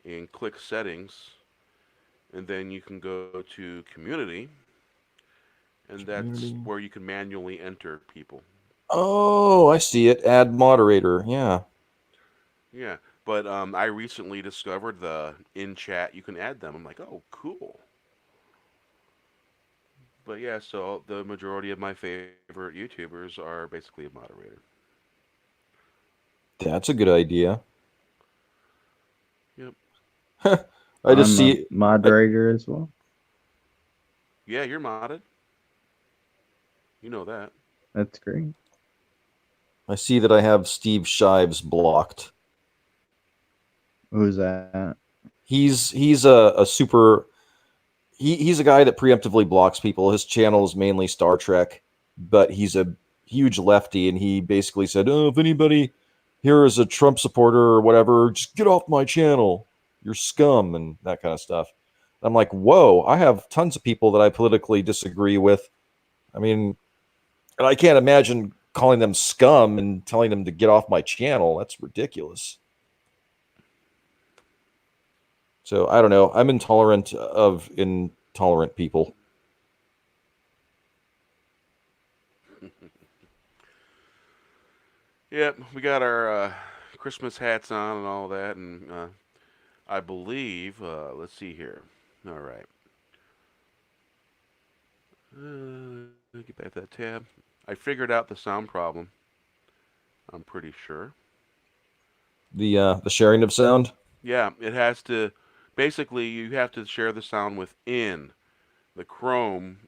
and click settings, and then you can go to community, and that's where you can manually enter people. Oh, I see it. Add moderator. Yeah. Yeah, but I recently discovered the in chat you can add them. I'm like, oh, cool. But yeah, so the majority of my favorite YouTubers are basically a moderator. That's a good idea. Yep. I just see moderator as well. Yeah, you're modded. You know that. That's great. I see that I have Steve Shives blocked. Who's that? He's a super. He's a guy that preemptively blocks people. His channel is mainly Star Trek, but he's a huge lefty, and he basically said, "Oh, if anybody here is a Trump supporter or whatever, just get off my channel. You're scum," and that kind of stuff. I'm like, whoa! I have tons of people that I politically disagree with. I mean, and I can't imagine calling them scum and telling them to get off my channel. That's ridiculous. So I don't know. I'm intolerant of intolerant people. Yep, we got our Christmas hats on and all that, and I believe, let's see here. All right. Get back to that tab. I figured out the sound problem. I'm pretty sure. The sharing of sound? Yeah, it has to. Basically, you have to share the sound within the Chrome,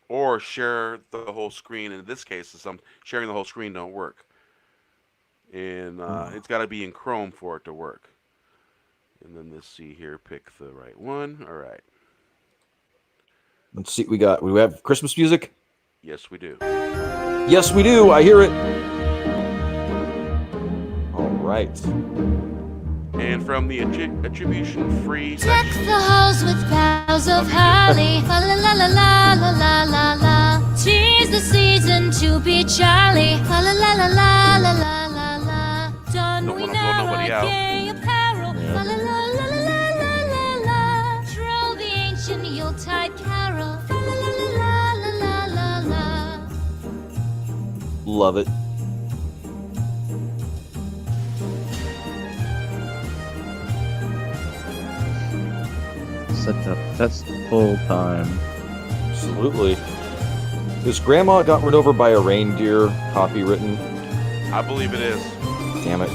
or share the whole screen. In this case, sharing the whole screen don't work, and it's got to be in Chrome for it to work. And then let's see here, pick the right one. All right. Let's see. We have Christmas music. Yes, we do. Yes, we do. I hear it. All right. And from the attribution-free Deck section. the halls with boughs of holly. Fa la la la la la la la la. 'Tis the season to be jolly. Fa la la la la la la la la. Don Don't we wanna blow now nobody our out. gay apparel. Fa la la la la la la la. Troll the ancient Yuletide carol. Fa la la la la la la la. Love it. Such a festival time. Absolutely. Is Grandma got run over by a reindeer copywritten? I believe it is. Damn it.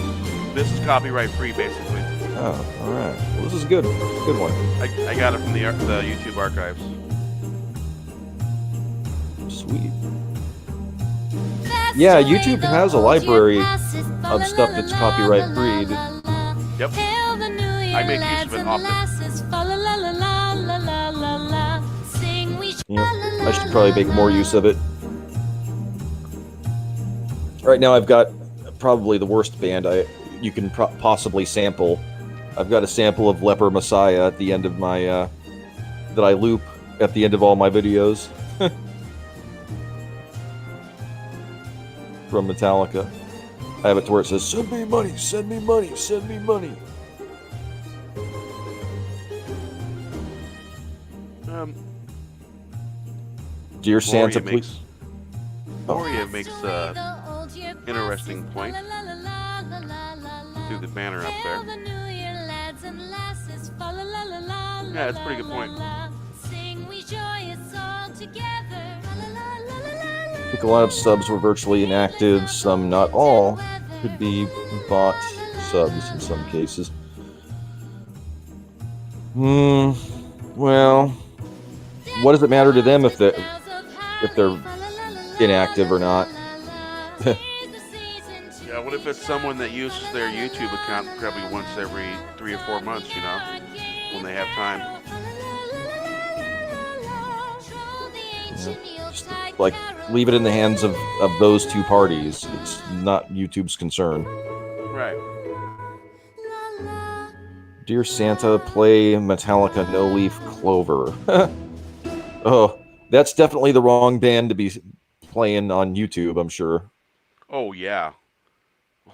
This is copyright-free, basically. Oh, all right. Well, this is good. It's a good one. I got it from the YouTube archives. Sweet. Yeah, YouTube has a library of stuff that's copyright free. Yep. I make use of it often. Yeah, I should probably make more use of it. Right now, I've got probably the worst band you can possibly sample. I've got a sample of Leper Messiah at the end of my that I loop at the end of all my videos from Metallica. I have it to where it says, "Send me money, send me money, send me money." Dear Santa, Moria please. Moria makes interesting point through the banner up there. Yeah, that's a pretty good point. I think a lot of subs were virtually inactive, some not all. Could be bot subs in some cases. Well, what does it matter to them if they're inactive or not? Yeah, what if it's someone that uses their YouTube account probably once every 3 or 4 months, you know, when they have time? Just, like, leave it in the hands of those two parties. It's not YouTube's concern. Right. Dear Santa, play Metallica No Leaf Clover. Oh, that's definitely the wrong band to be playing on YouTube, I'm sure. Oh yeah.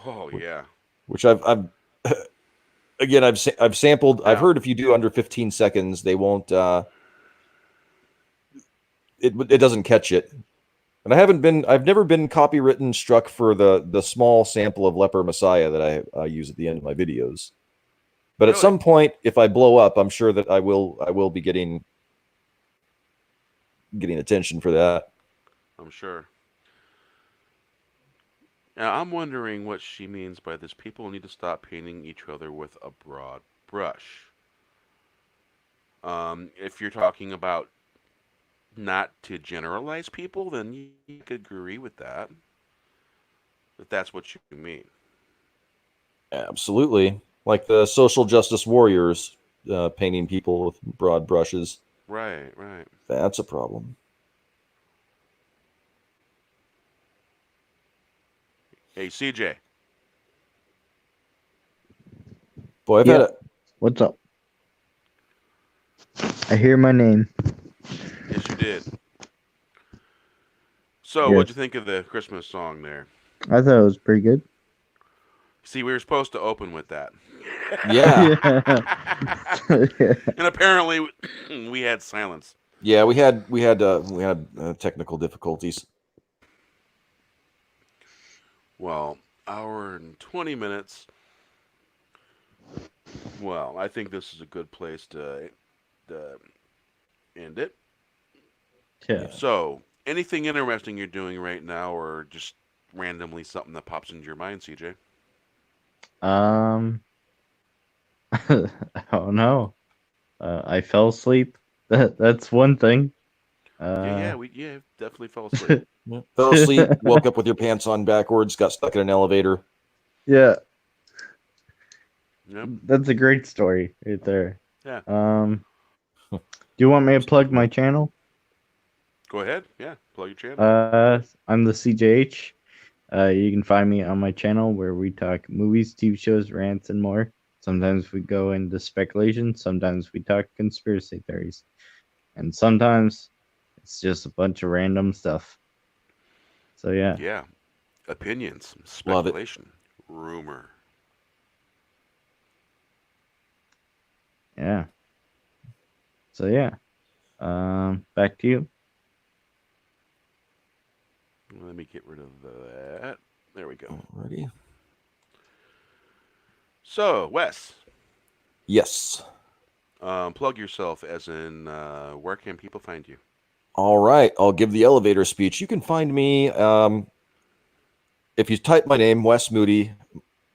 Oh yeah. Which I've again I've sampled. Yeah. I've heard if you do under 15 seconds, they won't. It doesn't catch it. And I've never been copywritten struck for the small sample of Leper Messiah that I use at the end of my videos. But at Really? some point, if I blow up, I'm sure that I will be getting attention for that. I'm sure. Now, I'm wondering what she means by this. People need to stop painting each other with a broad brush. If you're talking about not to generalize people, then you could agree with that. If that's what you mean. Absolutely, like the social justice warriors painting people with broad brushes. Right, right. That's a problem. Hey, CJ. Boy, I've Yeah. had a, What's up? I hear my name. Yes, you did. So, Yes. what'd you think of the Christmas song there? I thought it was pretty good. See, we were supposed to open with that. yeah. And apparently, we had silence. Yeah, we had technical difficulties. Well, hour and 20 minutes. Well, I think this is a good place to end it. Yeah. So, anything interesting you're doing right now, or just randomly something that pops into your mind, CJ? I don't know. I fell asleep. That's one thing. We definitely fell asleep. Yeah. Fell asleep, woke up with your pants on backwards, got stuck in an elevator. Yeah, Yep. that's a great story right there. Yeah. Do you want me to plug my channel? Go ahead. Yeah, plug your channel. I'm the CJH. You can find me on my channel where we talk movies, TV shows, rants, and more. Sometimes we go into speculation. Sometimes we talk conspiracy theories. And sometimes it's just a bunch of random stuff. So, yeah. Yeah. Opinions, Love it. speculation, rumor. Yeah. So, yeah. Back to you. Let me get rid of that. There we go. Ready? So, Wes, Yes. plug yourself as in where can people find you? All right. I'll give the elevator speech. You can find me if you type my name, Wes Moody.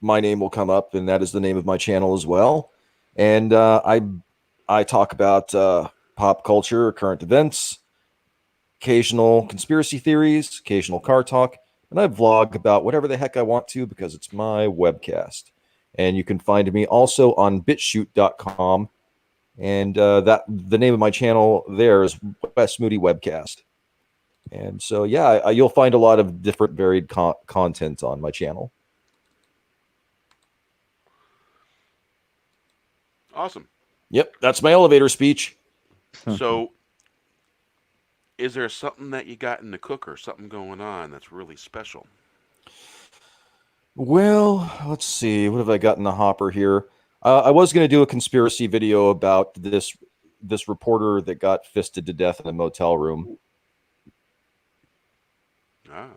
My name will come up, and that is the name of my channel as well. And I talk about pop culture, current events, occasional conspiracy theories, occasional car talk, and I vlog about whatever the heck I want to because it's my webcast. And you can find me also on BitChute.com, and that the name of my channel there is Wes Moody Webcast. And so, yeah, you'll find a lot of different varied content on my channel. Awesome. Yep, that's my elevator speech. So, is there something that you got in the cooker, something going on that's really special? Well, let's see. What have I got in the hopper here? I was going to do a conspiracy video about this reporter that got fisted to death in a motel room. Ah,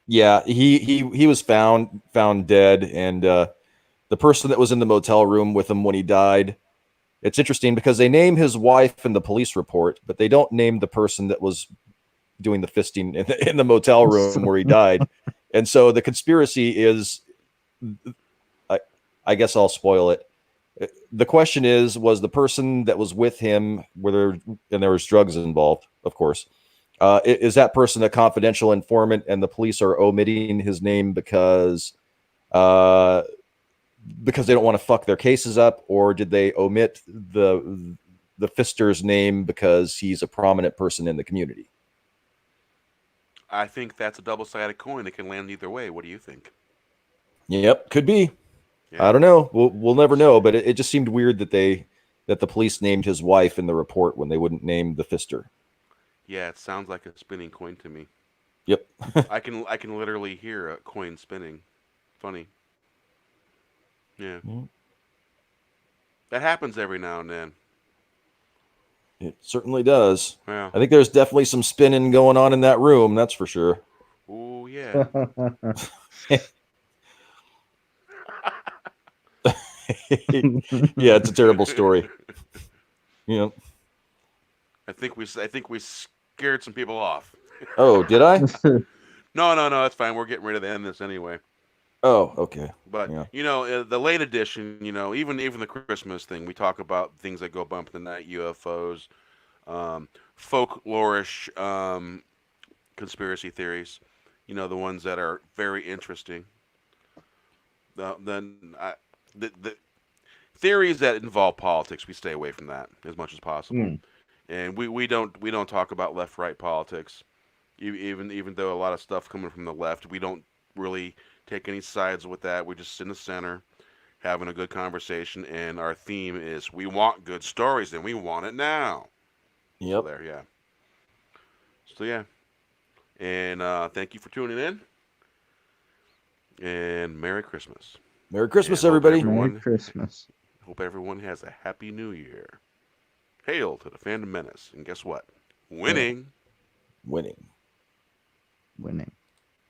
Yeah, he was found dead, and the person that was in the motel room with him when he died. It's interesting because they name his wife in the police report, but they don't name the person that was doing the fisting in the motel room where he died. And so the conspiracy is, I guess I'll spoil it. The question is, was the person that was with him, and there was drugs involved, of course, is that person a confidential informant and the police are omitting his name because they don't want to fuck their cases up, or did they omit the fister's name because he's a prominent person in the community? I think that's a double-sided coin that can land either way. What do you think? Yep, could be. Yeah. I don't know. We'll never know. But it just seemed weird that the police named his wife in the report when they wouldn't name the fister. Yeah, it sounds like a spinning coin to me. Yep. I can literally hear a coin spinning. Funny. Yeah. Mm. That happens every now and then. It certainly does. Yeah. I think there's definitely some spinning going on in that room. That's for sure. Oh yeah. Yeah, it's a terrible story. Yeah. I think we scared some people off. Oh, did I? No, it's fine. We're getting ready to end this anyway. Oh, okay. But Yeah. the late edition, even the Christmas thing, we talk about things that go bump in the night, UFOs, folklorish conspiracy theories. The ones that are very interesting. The theories that involve politics, we stay away from that as much as possible. And we don't talk about left right politics, even though a lot of stuff coming from the left, we don't really take any sides with that. We're just in the center, having a good conversation, and our theme is we want good stories and we want it now. Yep. So there, yeah. So yeah, and thank you for tuning in, and Merry Christmas. Merry Christmas, And hope everybody. everyone- Merry Christmas. Hope everyone has a happy New Year. Hail to the Phantom Menace, and guess what? Winning. Winning. Winning.